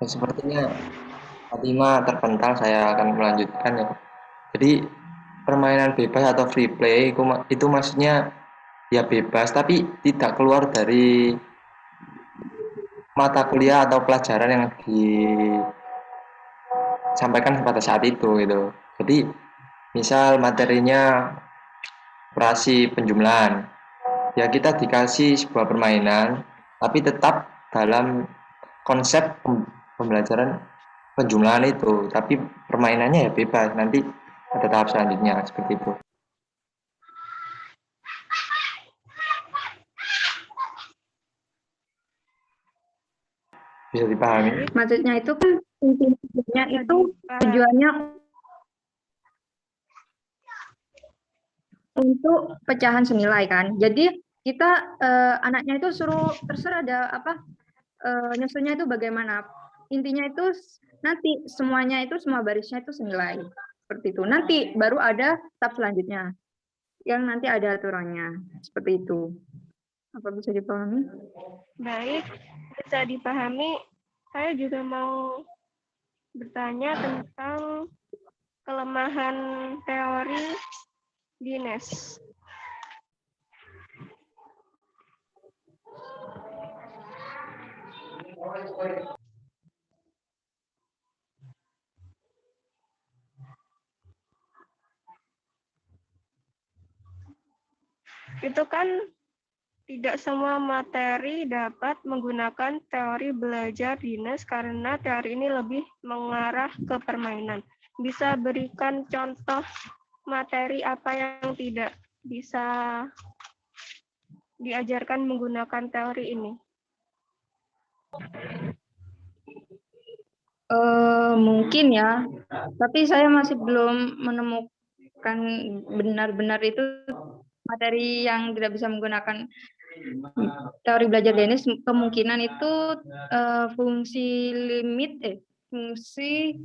Sepertinya Fatima terpental, saya akan melanjutkan ya. Jadi permainan bebas atau free play itu maksudnya ya bebas tapi tidak keluar dari mata kuliah atau pelajaran yang sampaikan pada saat itu gitu. Jadi misal materinya operasi penjumlahan, ya kita dikasih sebuah permainan, tapi tetap dalam konsep pembelajaran penjumlahan itu, tapi permainannya ya bebas, nanti ada tahap selanjutnya seperti itu. Bisa dipahami? Maksudnya itu kan intinya itu tujuannya untuk pecahan senilai kan. Jadi kita anaknya itu suruh terserah ada apa nyusunnya itu bagaimana. Intinya itu nanti semuanya itu semua barisnya itu senilai seperti itu. Nanti baru ada tahap selanjutnya yang nanti ada aturannya seperti itu. Apa bisa dipahami? Baik, bisa dipahami. Saya juga mau bertanya tentang kelemahan teori Dines. Itu kan tidak semua materi dapat menggunakan teori belajar Dines karena teori ini lebih mengarah ke permainan. Bisa berikan contoh materi apa yang tidak bisa diajarkan menggunakan teori ini? Mungkin ya, tapi saya masih belum menemukan benar-benar itu materi yang tidak bisa menggunakan teori belajar Dines. Kemungkinan itu fungsi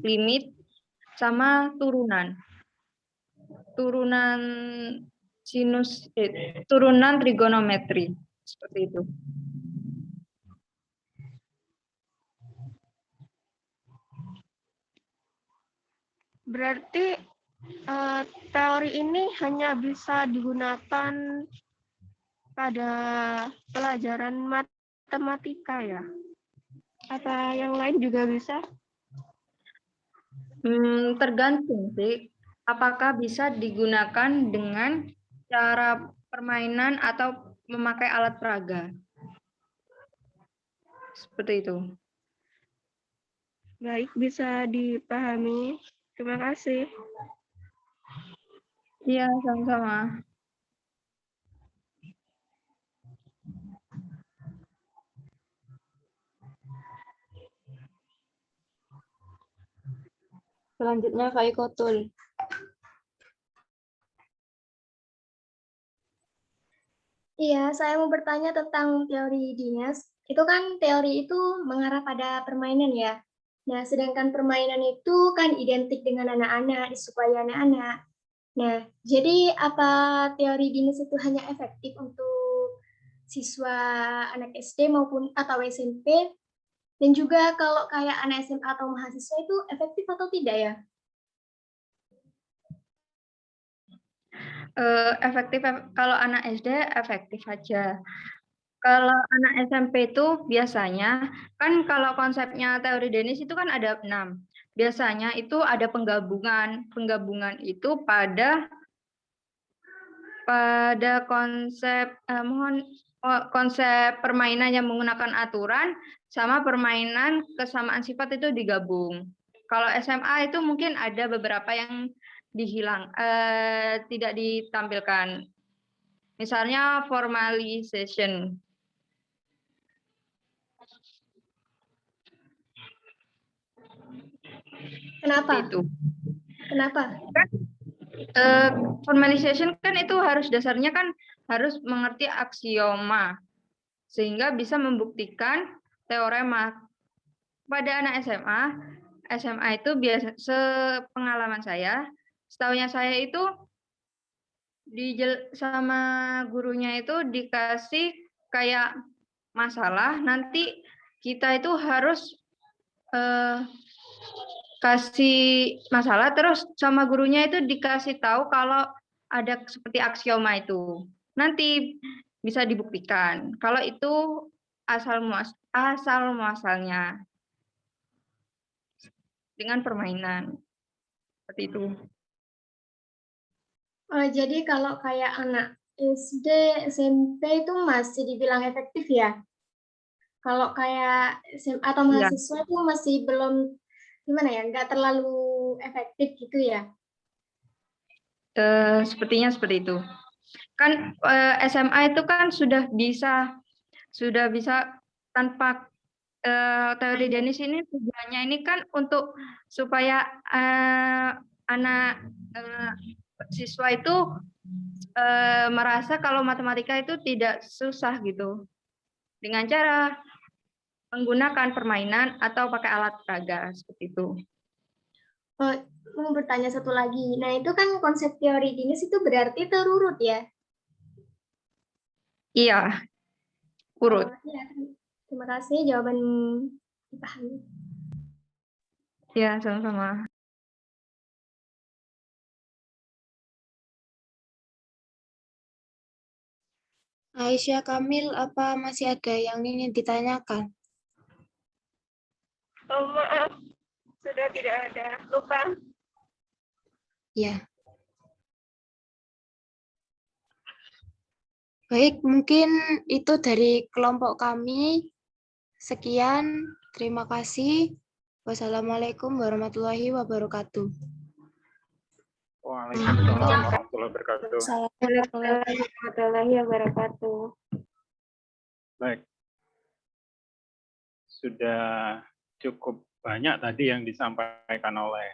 limit sama turunan sinus turunan trigonometri seperti itu. Berarti teori ini hanya bisa digunakan pada pelajaran matematika ya? Apa yang lain juga bisa? Tergantung sih, apakah bisa digunakan dengan cara permainan atau memakai alat peraga. Seperti itu. Baik, bisa dipahami. Terima kasih. Iya, sama-sama. Selanjutnya Faikotul. Iya, saya mau bertanya tentang teori Dines. Itu kan teori itu mengarah pada permainan ya. Nah, sedangkan permainan itu kan identik dengan anak-anak, disukai anak-anak. Nah, jadi apa teori Dines itu hanya efektif untuk siswa anak SD maupun atau SMP? Dan juga kalau kayak anak SMA atau mahasiswa itu efektif atau tidak ya? Efektif kalau anak SD efektif aja. Kalau anak SMP itu biasanya kan kalau konsepnya teori Dines itu kan ada 6. Biasanya itu ada penggabungan. Penggabungan itu pada konsep konsep permainan yang menggunakan aturan sama permainan kesamaan sifat itu digabung. Kalau SMA itu mungkin ada beberapa yang tidak ditampilkan. Misalnya formalization. Kenapa? Itu. Kenapa? Formalization kan itu harus dasarnya kan harus mengerti aksioma sehingga bisa membuktikan teorema. Pada anak SMA itu biasa sepengalaman saya, setahunya saya itu sama gurunya itu dikasih kayak masalah, nanti kita itu harus kasih masalah, terus sama gurunya itu dikasih tahu kalau ada seperti aksioma itu. Nanti bisa dibuktikan kalau itu asal muasalnya. dengan permainan. Seperti itu. Jadi kalau kayak anak SD, SMP itu masih dibilang efektif ya? Kalau kayak SMA atau Iya. mahasiswa itu masih belum, gimana ya, nggak terlalu efektif gitu ya? Sepertinya seperti itu. Kan SMA itu kan sudah bisa tanpa teori Dennis ini tujuannya ini kan untuk supaya anak siswa itu merasa kalau matematika itu tidak susah gitu dengan cara menggunakan permainan atau pakai alat peraga seperti itu. Mau bertanya satu lagi. Nah, itu kan konsep teori Dennis itu berarti terurut ya? Iya, urut. Iya. Terima kasih jawaban dipahami. Ya, sama-sama. Aisyah Kamil, apa masih ada yang ingin ditanyakan? Oh, maaf, sudah tidak ada. Lupa. Ya. Baik, mungkin itu dari kelompok kami. Sekian, terima kasih. Wassalamualaikum warahmatullahi wabarakatuh. Waalaikumsalam warahmatullahi wabarakatuh. Waalaikumsalam warahmatullahi wabarakatuh. Baik. Sudah cukup banyak tadi yang disampaikan oleh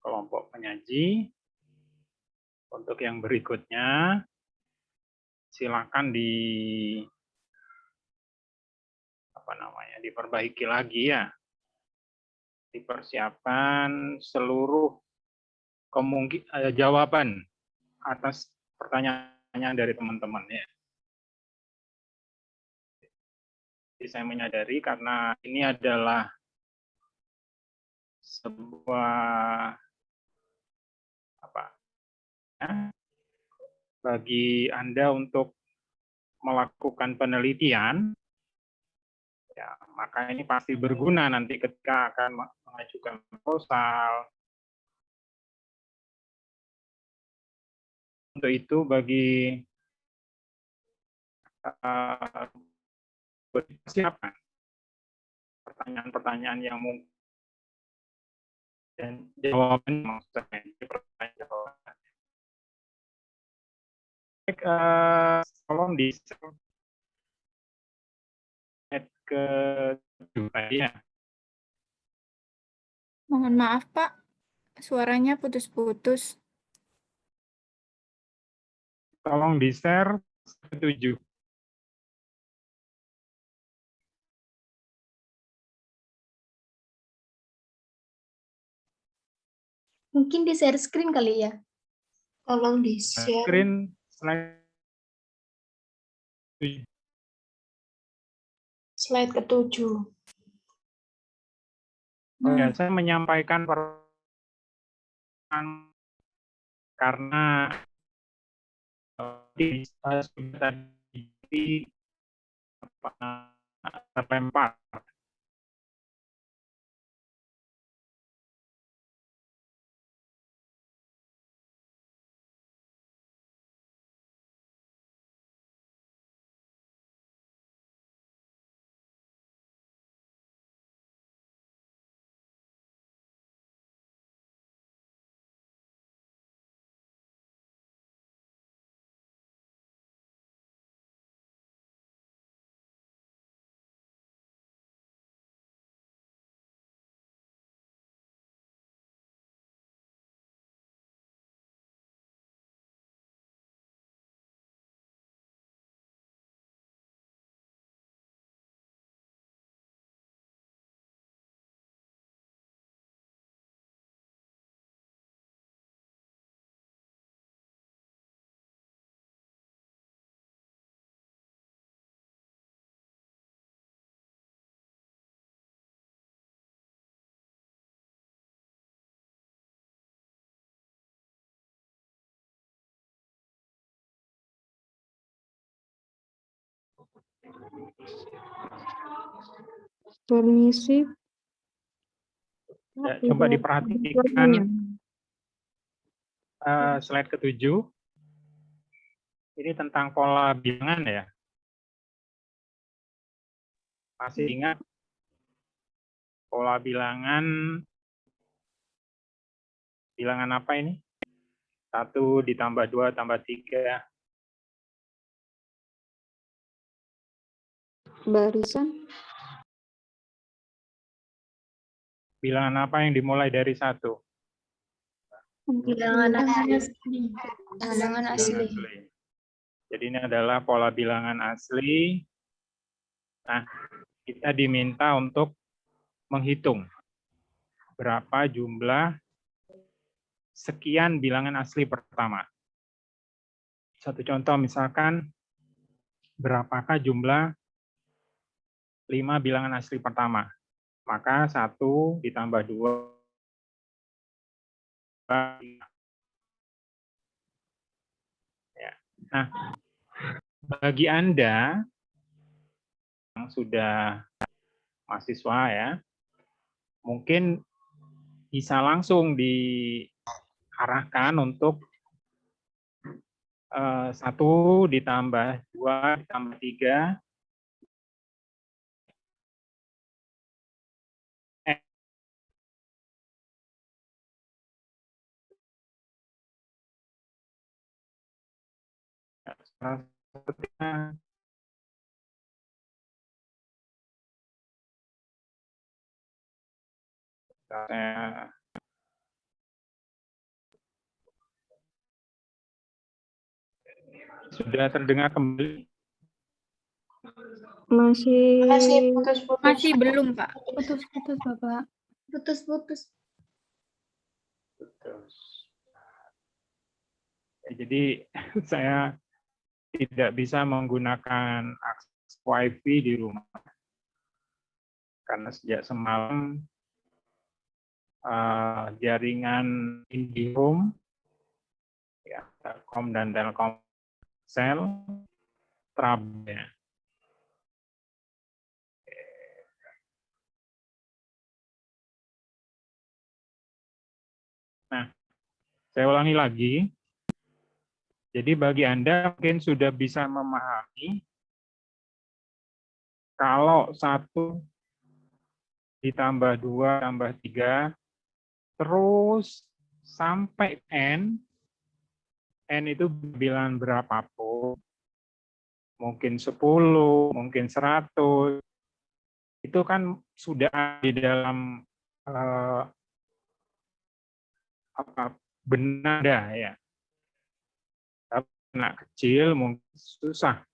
kelompok penyaji. Untuk yang berikutnya, silakan diperbaiki lagi ya. Dipersiapkan seluruh jawaban atas pertanyaan dari teman-teman ya. Jadi saya menyadari karena ini adalah sebuah bagi Anda untuk melakukan penelitian, ya, maka ini pasti berguna nanti ketika akan mengajukan proposal. Untuk itu bagi persiapan pertanyaan-pertanyaan yang mungkin dan jawaban maksudnya pertanyaan-jawaban. Tolong di slide ke-7 tadi ya. Mohon maaf, Pak. Suaranya putus-putus. Tolong di-share ke-7. Mungkin di share screen kali ya. Tolong di-share. Screen slide Slide ke-7. Oh ya, saya menyampaikan karena tadi terlempar. Permisi. Ya, coba diperhatikan slide ke-7. Ini tentang pola bilangan ya. Masih ingat pola bilangan apa ini? 1 ditambah 2 tambah 3. Barisan. Bilangan apa yang dimulai dari 1? Bilangan asli. Bilangan asli. Jadi ini adalah pola bilangan asli. Nah, kita diminta untuk menghitung berapa jumlah sekian bilangan asli pertama. Satu contoh misalkan, berapakah jumlah 5 bilangan asli pertama? Maka 1 ditambah 2. Ya. Nah, bagi Anda yang sudah mahasiswa ya, mungkin bisa langsung diarahkan untuk 1 ditambah 2 ditambah 3. Sudah terdengar kembali? Masih putus-putus. Masih belum, Pak. Putus-putus, Bapak. Putus-putus. Ya, jadi saya tidak bisa menggunakan akses WiFi di rumah karena sejak semalam jaringan IndiHome, ya, Telkom dan Telkomsel trouble ya. Nah, saya ulangi lagi. Jadi bagi Anda mungkin sudah bisa memahami kalau 1 ditambah 2 tambah 3 terus sampai N itu bilangan berapapun, mungkin 10, mungkin 100, itu kan sudah di dalam benak ya. Tapi anak kecil mungkin susah.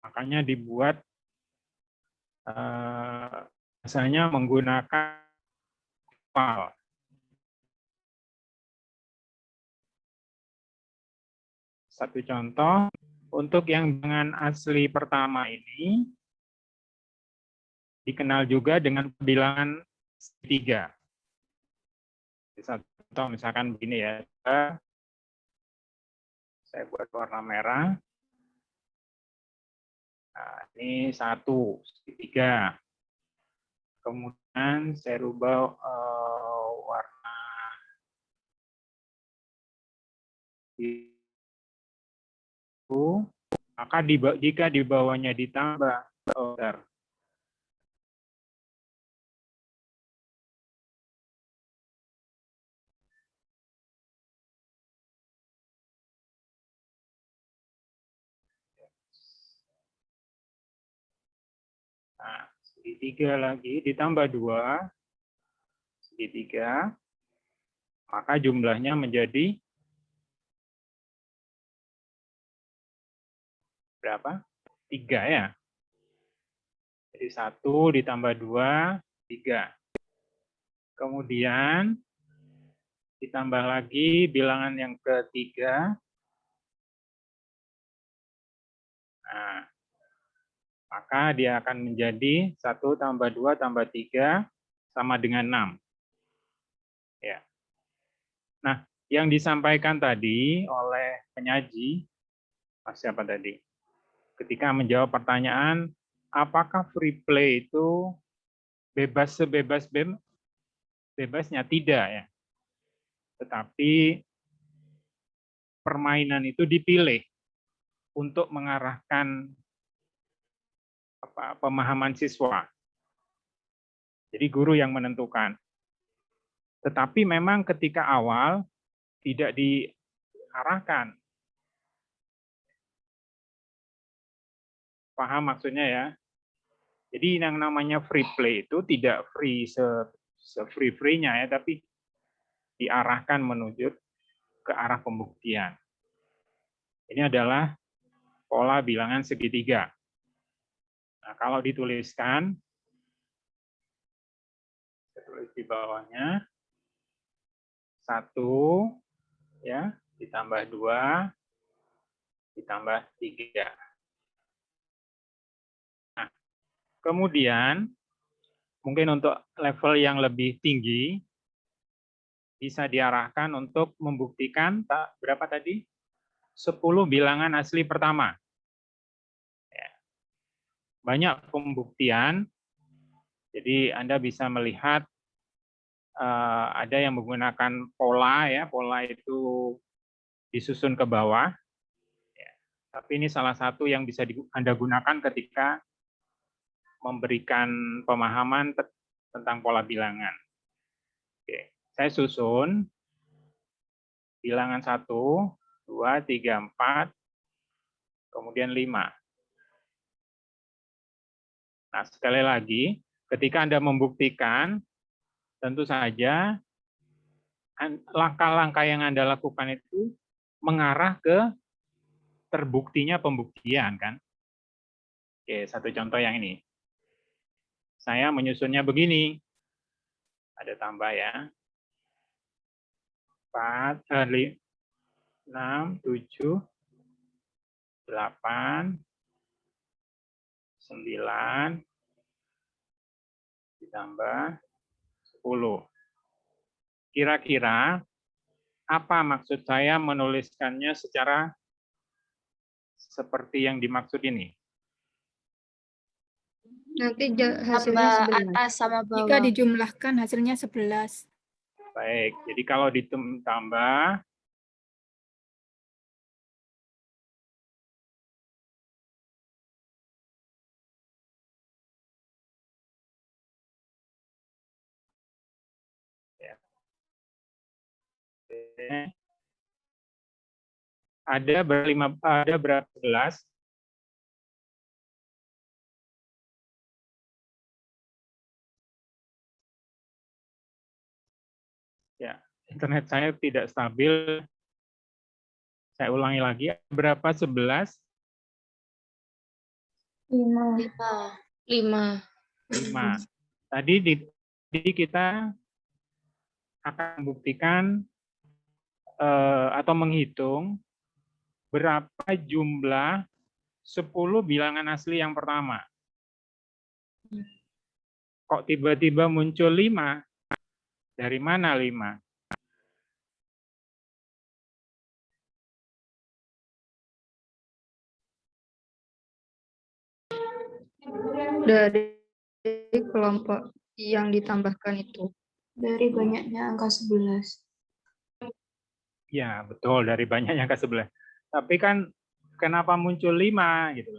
Makanya dibuat biasanya menggunakan file. Satu contoh, untuk yang bilangan asli pertama ini dikenal juga dengan bilangan segitiga. Satu contoh misalkan begini ya, saya buat warna merah. Nah, ini 1 segitiga. Kemudian saya rubah warna biru, maka jika di bawahnya ditambah nah, segitiga lagi ditambah 2 segitiga, maka jumlahnya menjadi berapa? 3 ya. Jadi 1 ditambah 2, 3. Kemudian ditambah lagi bilangan yang ketiga. Nah, maka dia akan menjadi 1 tambah 2 tambah 3 sama dengan 6. Ya. Nah, yang disampaikan tadi oleh penyaji, siapa tadi? Ketika menjawab pertanyaan, apakah free play itu bebas sebebas bebasnya tidak ya. Tetapi permainan itu dipilih untuk mengarahkan pemahaman siswa. Jadi guru yang menentukan. Tetapi memang ketika awal tidak diarahkan. Paham maksudnya ya? Jadi yang namanya free play itu tidak free se-free-free-nya ya, tapi diarahkan menuju ke arah pembuktian. Ini adalah pola bilangan segitiga. Nah, kalau dituliskan, saya tulis di bawahnya, 1 ya, ditambah 2, ditambah 3. Nah, kemudian mungkin untuk level yang lebih tinggi, bisa diarahkan untuk membuktikan berapa tadi? 10 bilangan asli pertama. Ya. Banyak pembuktian, jadi Anda bisa melihat ada yang menggunakan pola ya, pola itu disusun ke bawah. Ya. Tapi ini salah satu yang bisa Anda gunakan ketika memberikan pemahaman tentang pola bilangan. Oke, saya susun bilangan 1, 2, 3, 4, kemudian 5. Nah, sekali lagi, ketika Anda membuktikan, tentu saja langkah-langkah yang Anda lakukan itu mengarah ke terbuktinya pembuktian, kan? Oke, satu contoh yang ini. Saya menyusunnya begini. Ada tambah ya. 4, 6, 7, 8, 9, ditambah 10. Kira-kira apa maksud saya menuliskannya secara seperti yang dimaksud ini? Nanti hasilnya 11. Atas sama bawah. Jika dijumlahkan hasilnya 11. Baik, jadi kalau ditambah ya. Ada berapa 11? Ya, internet saya tidak stabil. Saya ulangi lagi, berapa 11? 5. 5. Tadi kita akan membuktikan atau menghitung berapa jumlah 10 bilangan asli yang pertama. Kok tiba-tiba muncul 5? Dari mana 5? Dari kelompok yang ditambahkan itu. Dari banyaknya angka 11. Ya, betul, dari banyaknya angka 11. Tapi kan kenapa muncul 5 gitu?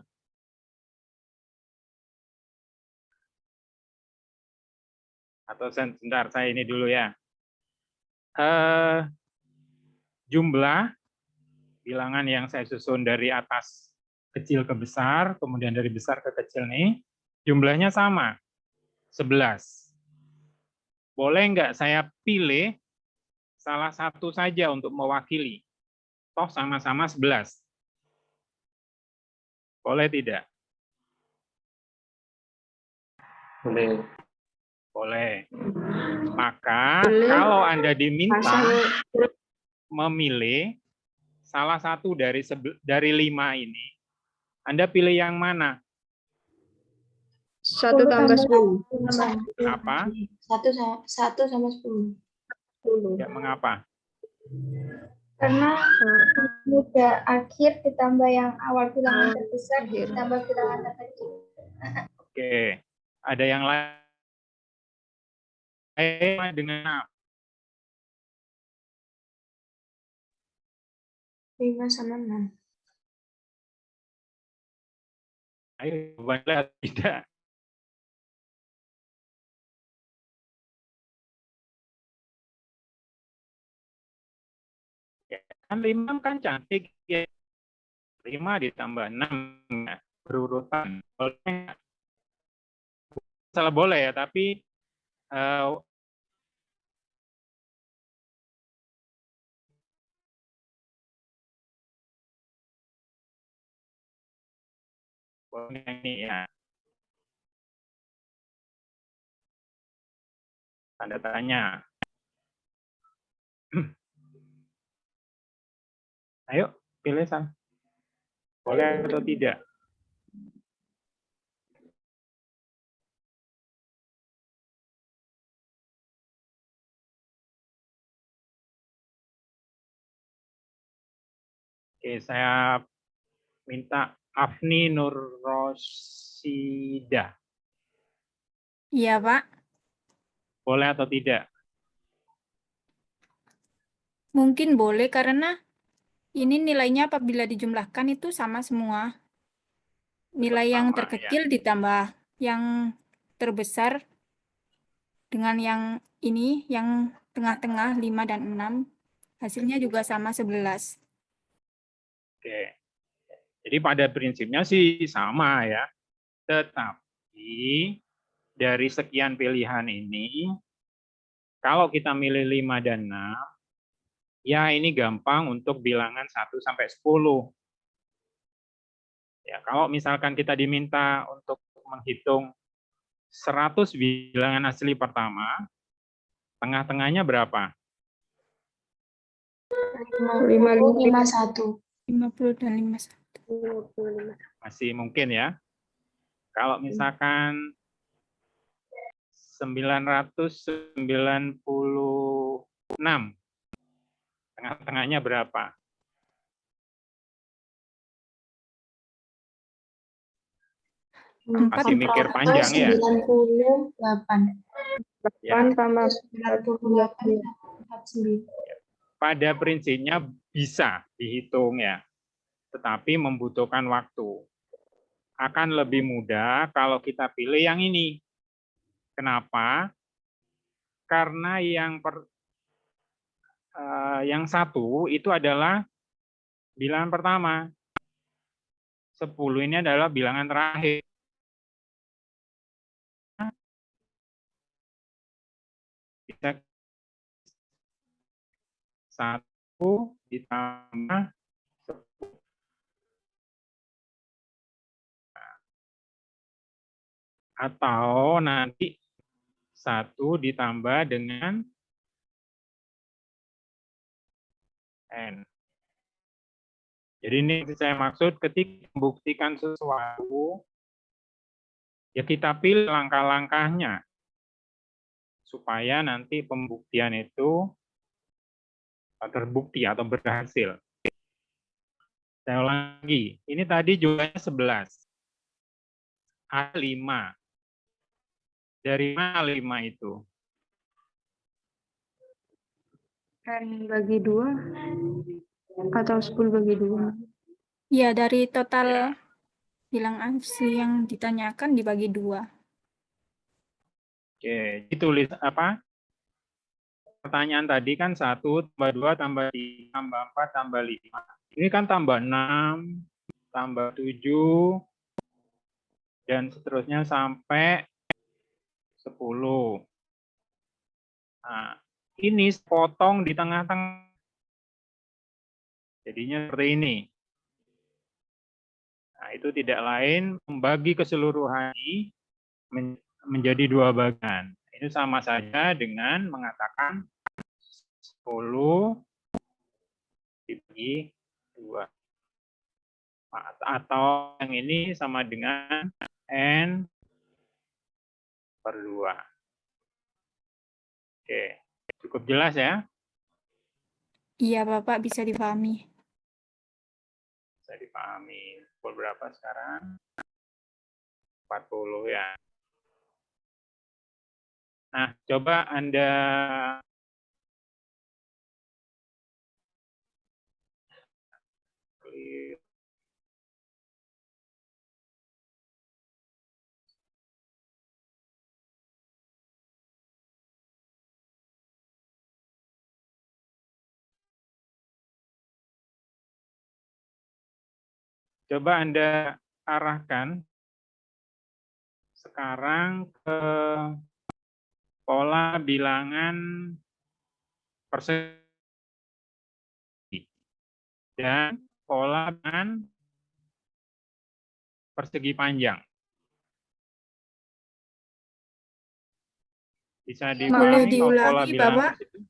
Atau sebentar, saya ini dulu ya. Jumlah bilangan yang saya susun dari atas kecil ke besar, kemudian dari besar ke kecil nih, jumlahnya sama, 11. Boleh nggak saya pilih salah satu saja untuk mewakili? Toh sama-sama 11. Boleh tidak? Boleh. Boleh. Maka kalau Anda diminta memilih salah satu dari 5 ini, Anda pilih yang mana? 1 tambah 10. Apa? 1 sama 10. Ya, mengapa? Karena muda akhir ditambah yang awal bilangan terbesar ditambah bilangan terkecil. Oke. Ada yang lain? dengan 5 sama 6. ayo jawabannya tidak. Ya, kan 5 kan cantik ya. 5 ditambah 6 ya, berurutan. Boleh, salah boleh ya, tapi boleh ini ya. Tanda tanya. Ayo, pilih San. Boleh atau tidak? Oke, saya minta Afni Nur Rosida. Iya, Pak. Boleh atau tidak? Mungkin boleh karena ini nilainya apabila dijumlahkan itu sama semua. Nilai yang Sama, ya. terkecil ditambah yang terbesar dengan yang ini, yang tengah-tengah 5 dan 6. Hasilnya juga sama 11. Oke. Jadi pada prinsipnya sih sama ya. Tetapi dari sekian pilihan ini, kalau kita milih 5 dan 6, ya ini gampang untuk bilangan 1 sampai 10. Ya, kalau misalkan kita diminta untuk menghitung 100 bilangan asli pertama, tengah-tengahnya berapa? 51. 50 dan 51. 55. Masih mungkin ya. Kalau misalkan 996, tengah-tengahnya berapa? Masih mikir panjang ya? 98. Ya. 8 tambah 98. Pada prinsipnya bisa dihitung ya, tetapi membutuhkan waktu. Akan lebih mudah kalau kita pilih yang ini. Kenapa? Karena yang satu itu adalah bilangan pertama. 10 ini adalah bilangan terakhir. Bisa 1 ditambah 10. Atau nanti 1 ditambah dengan N. Jadi ini saya maksud ketika membuktikan sesuatu, ya kita pilih langkah-langkahnya. Supaya nanti pembuktian itu terbukti atau berhasil. Saya ulang lagi, ini tadi jumlahnya 11. A 5. Dari mana 5 itu? N bagi 2 atau 10 bagi 2. Ya, dari total bilang asli yang ditanyakan dibagi 2. Oke, ditulis apa? Pertanyaan tadi kan 1 tambah 2 tambah 3 tambah 4 tambah 5. Ini kan tambah 6, tambah 7, dan seterusnya sampai 10. Nah, ini potong di tengah-tengah. Jadinya seperti ini. Nah, itu tidak lain membagi keseluruhan ini menjadi 2 bagian. Ini sama saja dengan mengatakan 10 dibagi 2. Atau yang ini sama dengan N per 2. Oke, cukup jelas ya? Iya, Bapak, bisa dipahami. Bisa dipahami. Pukul berapa sekarang? 40 ya. Nah, coba Anda coba Anda arahkan sekarang ke pola bilangan persegi dan pola bilangan persegi panjang. Bisa Boleh dipahami kalau pola diulangi, bilangan Bapak? persegi?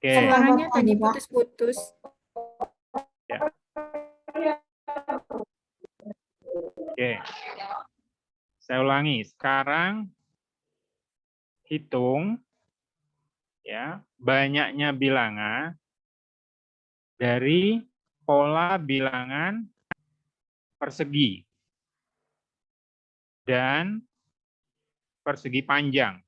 Oke. Suaranya tadi putus-putus. Ya. Oke. Saya ulangi. Sekarang hitung ya banyaknya bilangan dari pola bilangan persegi dan persegi panjang.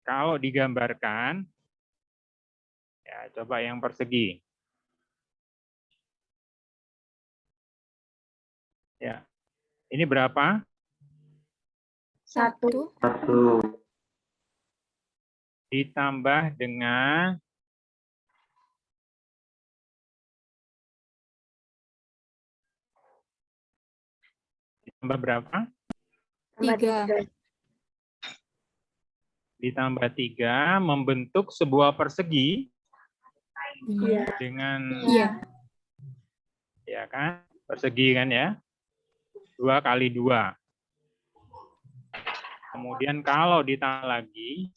Kalau digambarkan, ya coba yang persegi. Ya, ini berapa? 1. Ditambah dengan berapa? 3. Ditambah 3 membentuk sebuah persegi Iya. dengan ya kan? Persegi kan ya? 2 kali 2. Kemudian kalau ditambah lagi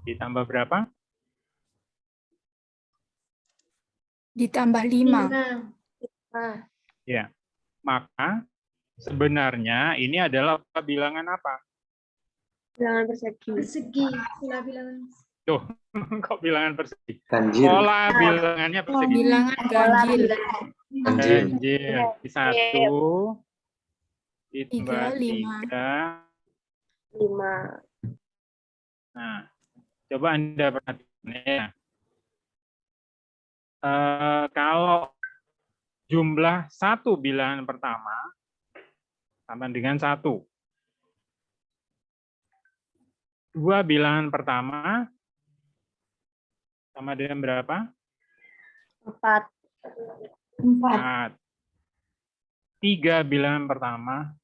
ditambah berapa? Ditambah 5. Ya. Maka sebenarnya ini adalah bilangan apa? Bilangan persegi. Persegi. Pola bilangan. Tuh, kok bilangan persegi? Ganjil. Pola bilangannya persegi. Bilangan ganjil. Ganjil. Di 1 ditambah 3. 5. Nah, coba Anda perhatikan ya. Kalau jumlah 1 bilangan pertama sama dengan 1. 2 bilangan pertama sama dengan berapa? 4. 3 bilangan pertama.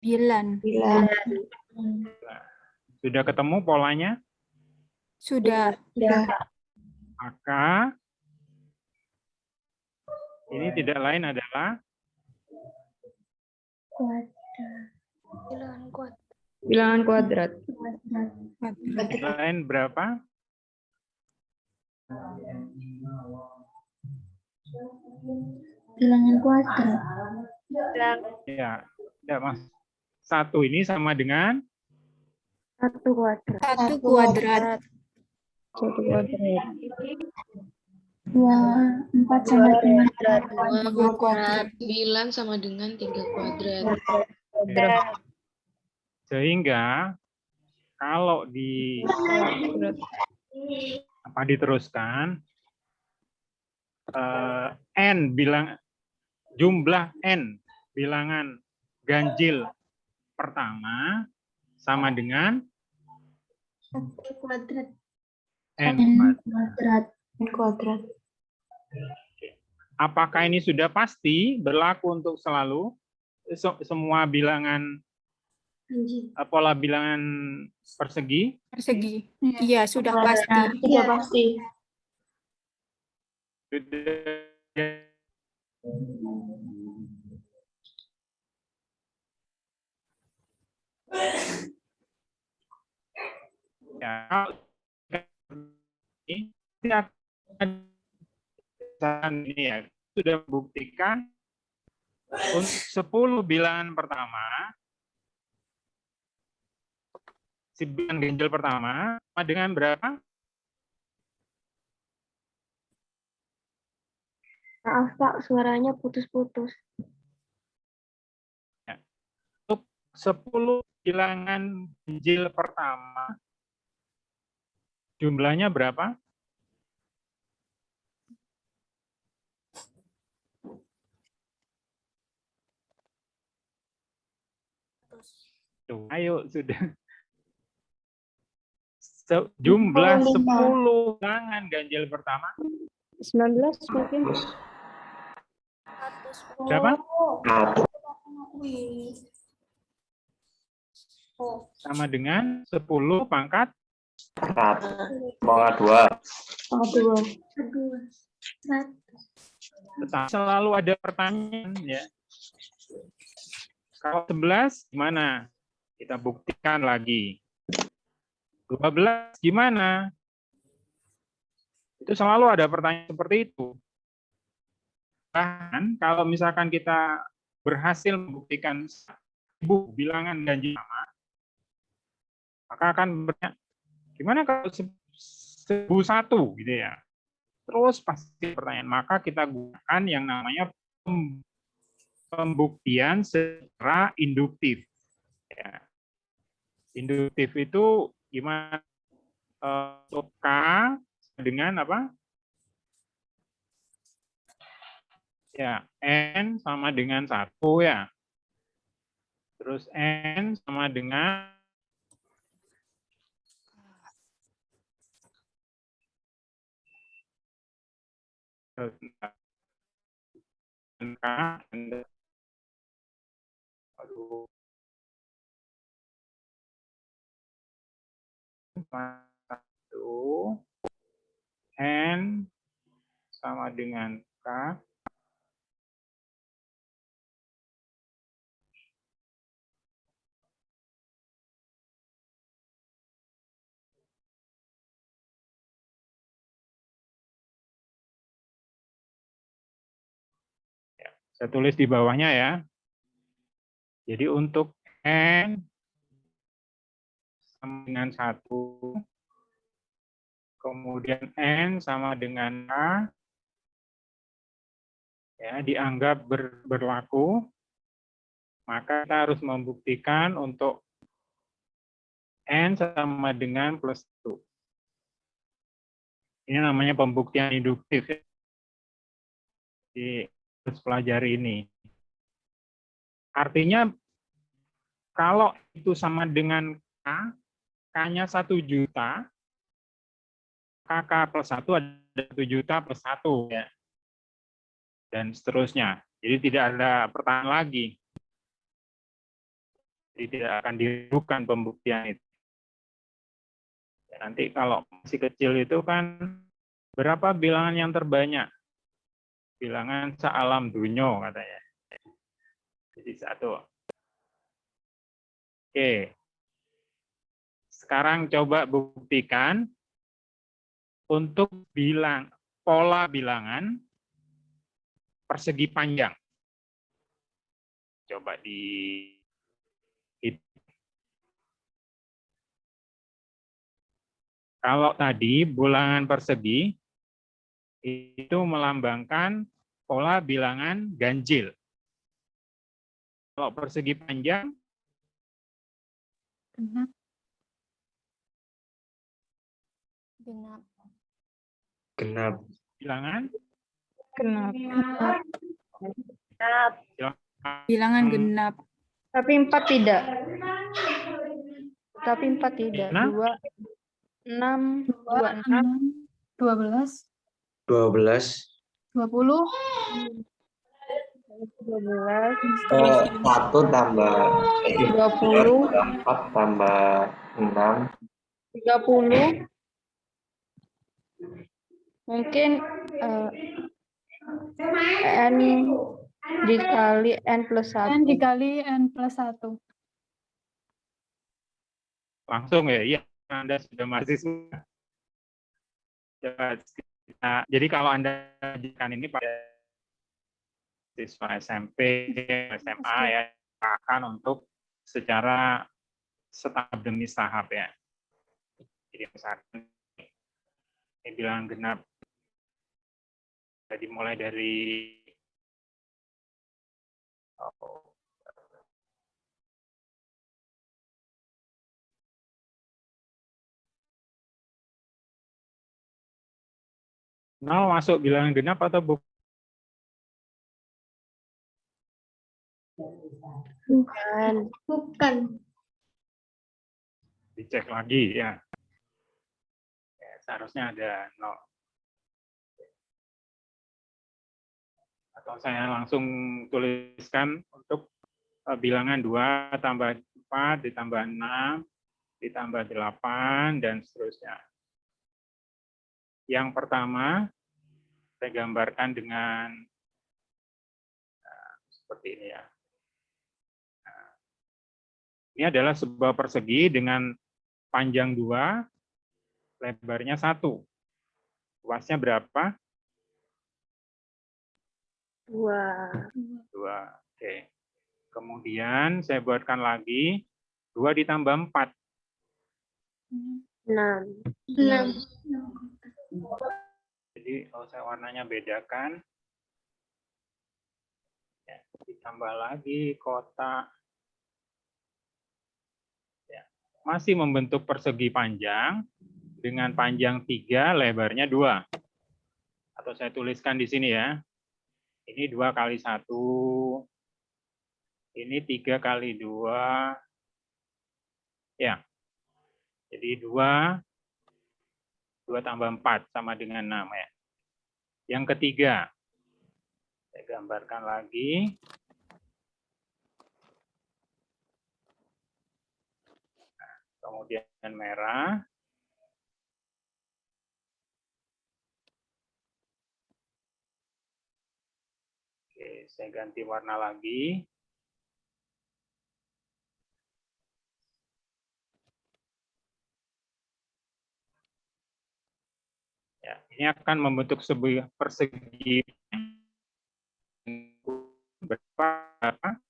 9. Sudah ketemu polanya? Sudah. Maka ini tidak lain adalah Bilangan kuadrat. lain berapa? Bilangan kuadrat. Ya, tidak Mas. 1 ini sama dengan 1 kuadrat. 1 kuadrat. 1 kuadrat. 4 sama dengan 2 kuadrat. 9 sama dengan 3 kuadrat. sehingga kalau diteruskan n jumlah n bilangan ganjil pertama sama dengan kuadrat. n Kuadrat. Apakah ini sudah pasti berlaku untuk selalu semua bilangan pola bilangan persegi? Persegi. Iya, sudah pasti. Sudah pasti. Ya, ini ya sudah membuktikan Untuk 10 bilangan pertama, si bilangan ganjil pertama sama dengan berapa? Maaf Pak, suaranya putus-putus. Untuk 10 bilangan ganjil pertama, jumlahnya berapa? Tuh, ayo sudah. Jumlah 10 bilangan ganjil pertama 19 mungkin. berapa? Sama dengan 10 pangkat 100,2. Tetap selalu ada pertanyaan ya. Kalau 11 gimana? Kita buktikan lagi. 12 gimana? Itu selalu ada pertanyaan seperti itu. Bahkan kalau misalkan kita berhasil membuktikan 1000 bilangan ganjil sama, maka akan bertanya, gimana kalau 1001 gitu ya. Terus pasti pertanyaan, maka kita gunakan yang namanya pembuktian secara induktif. Ya. Induktif itu gimana? Untuk K dengan apa? Ya, N sama dengan 1 ya. Terus N sama dengan K, aduh. 1 N sama dengan K. Ya, saya tulis di bawahnya ya. Jadi untuk N sama dengan 1, kemudian N sama dengan K, ya, dianggap berlaku, maka kita harus membuktikan untuk N sama dengan plus 1. Ini namanya pembuktian induktif. Di pelajari ini. Artinya, kalau itu sama dengan K, K-nya 1 juta, KK plus 1 ada 1 juta plus 1. Ya. Dan seterusnya. Jadi tidak ada pertanyaan lagi. Jadi tidak akan diragukan pembuktian itu. Ya, nanti kalau masih kecil itu kan berapa bilangan yang terbanyak? Bilangan sealam dunyo katanya. Jadi 1. Oke. Sekarang coba buktikan untuk pola bilangan persegi panjang. Coba kalau tadi bilangan persegi itu melambangkan pola bilangan ganjil. Kalau persegi panjang, Genap. Genap. Bilangan? Genap. Genap. Bilangan genap. Tapi 4 tidak. Tapi 4 tidak. 2, 6, 26, 12, 12. 20, 12, 1 tambah 20, 4 tambah 6. 30. Mungkin N dikali N plus 1. N dikali N plus 1. Langsung ya? Iya, Anda sudah mahasiswa. Jadi kalau Anda jadikan ini pada siswa SMP, SMA ya, akan untuk secara setahap demi tahap ya. Jadi misalkan ini bilangan genap, jadi mulai dari nol masuk bilangan genap atau bukan? Bukan. Dicek lagi ya. Seharusnya ada 0. Atau saya langsung tuliskan untuk bilangan 2 tambah 4 ditambah 6 ditambah 8 dan seterusnya. Yang pertama saya gambarkan dengan seperti ini ya. Ini adalah sebuah persegi dengan panjang 2, lebarnya 1. Luasnya berapa? 2. Oke. Kemudian saya buatkan lagi 2 ditambah 4. 6. Jadi kalau saya warnanya bedakan, ya, ditambah lagi kotak. Ya, masih membentuk persegi panjang dengan panjang 3, lebarnya 2. Atau saya tuliskan di sini ya. Ini 2 kali 1. Ini 3 kali 2. Ya. Jadi 2 tambah 4 sama dengan 6 ya. Yang ketiga, saya gambarkan lagi. Nah, kemudian merah. Oke, saya ganti warna lagi. Ya, ini akan membentuk sebuah persegi berapa?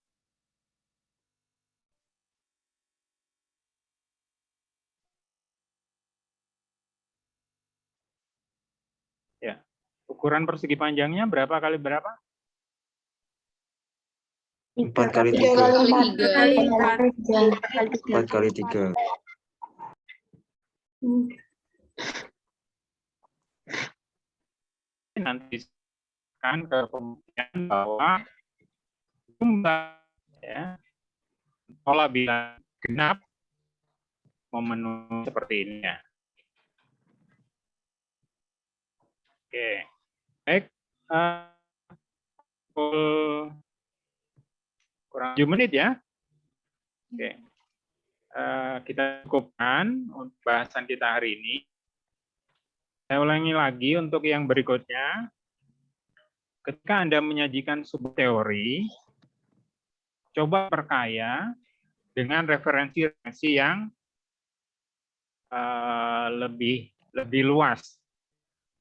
Ya, ukuran persegi panjangnya berapa kali berapa? 4 kali 3. 4 kali 3. Nanti kan ke pembuktian bahwa jumlah ya, pola bilangan genap memenuhi seperti ini ya. Oke, baik. Kurang 7 menit ya. Oke, kita cukupkan untuk bahasan kita hari ini. Saya ulangi lagi untuk yang berikutnya. Ketika Anda menyajikan sebuah teori, coba perkaya dengan referensi-referensi yang lebih luas.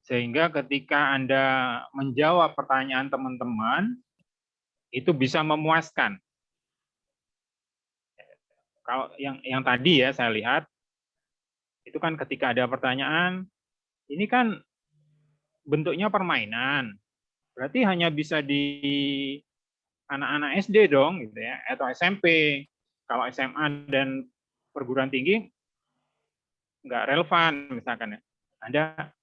Sehingga ketika Anda menjawab pertanyaan teman-teman, itu bisa memuaskan. Kalau yang tadi ya saya lihat, itu kan ketika ada pertanyaan, ini kan bentuknya permainan. Berarti hanya bisa di anak-anak SD dong, gitu ya, atau SMP. Kalau SMA dan perguruan tinggi nggak relevan, misalkan ya.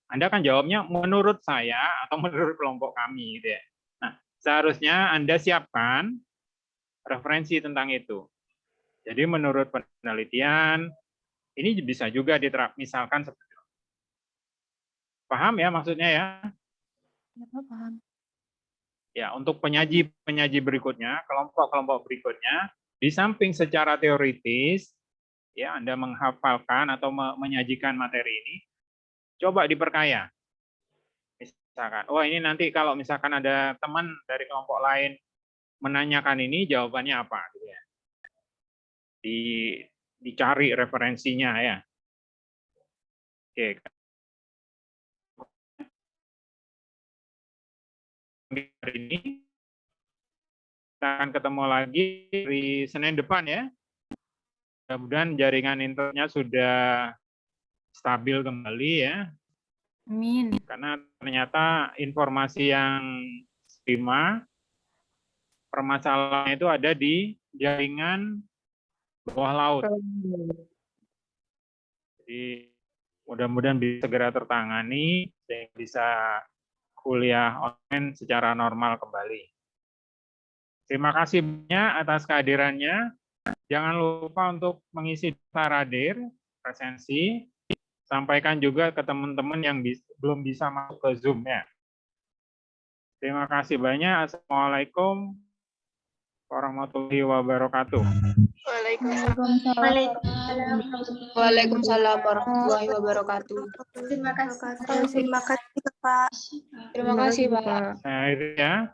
Anda kan jawabnya menurut saya atau menurut kelompok kami, gitu ya. Nah, seharusnya Anda siapkan referensi tentang itu. Jadi menurut penelitian ini bisa juga diterap, misalkan seperti itu. Paham ya maksudnya ya? Ya, Pak, paham. Ya, untuk penyaji berikutnya, kelompok-kelompok berikutnya, di samping secara teoritis, ya Anda menghafalkan atau menyajikan materi ini, coba diperkaya. Misalkan, oh ini nanti kalau misalkan ada teman dari kelompok lain menanyakan ini, jawabannya apa? Gitu ya. Dicari referensinya ya. Oke. Hari ini Kita akan ketemu lagi di Senin depan ya. Mudah-mudahan jaringan internetnya sudah stabil kembali ya. Amin. Karena ternyata informasi yang diterima permasalahan itu ada di jaringan bawah laut. Jadi mudah-mudahan bisa segera tertangani sehingga bisa kuliah online secara normal kembali. Terima kasih banyak atas kehadirannya. Jangan lupa untuk mengisi daftar hadir presensi. Sampaikan juga ke teman-teman yang belum bisa masuk ke Zoom ya. Terima kasih banyak. Assalamualaikum warahmatullahi wabarakatuh. Waalaikumsalam warahmatullahi wabarakatuh. Terima kasih. Terima kasih, Pak. Terima kasih, Pak. Nah, itu ya.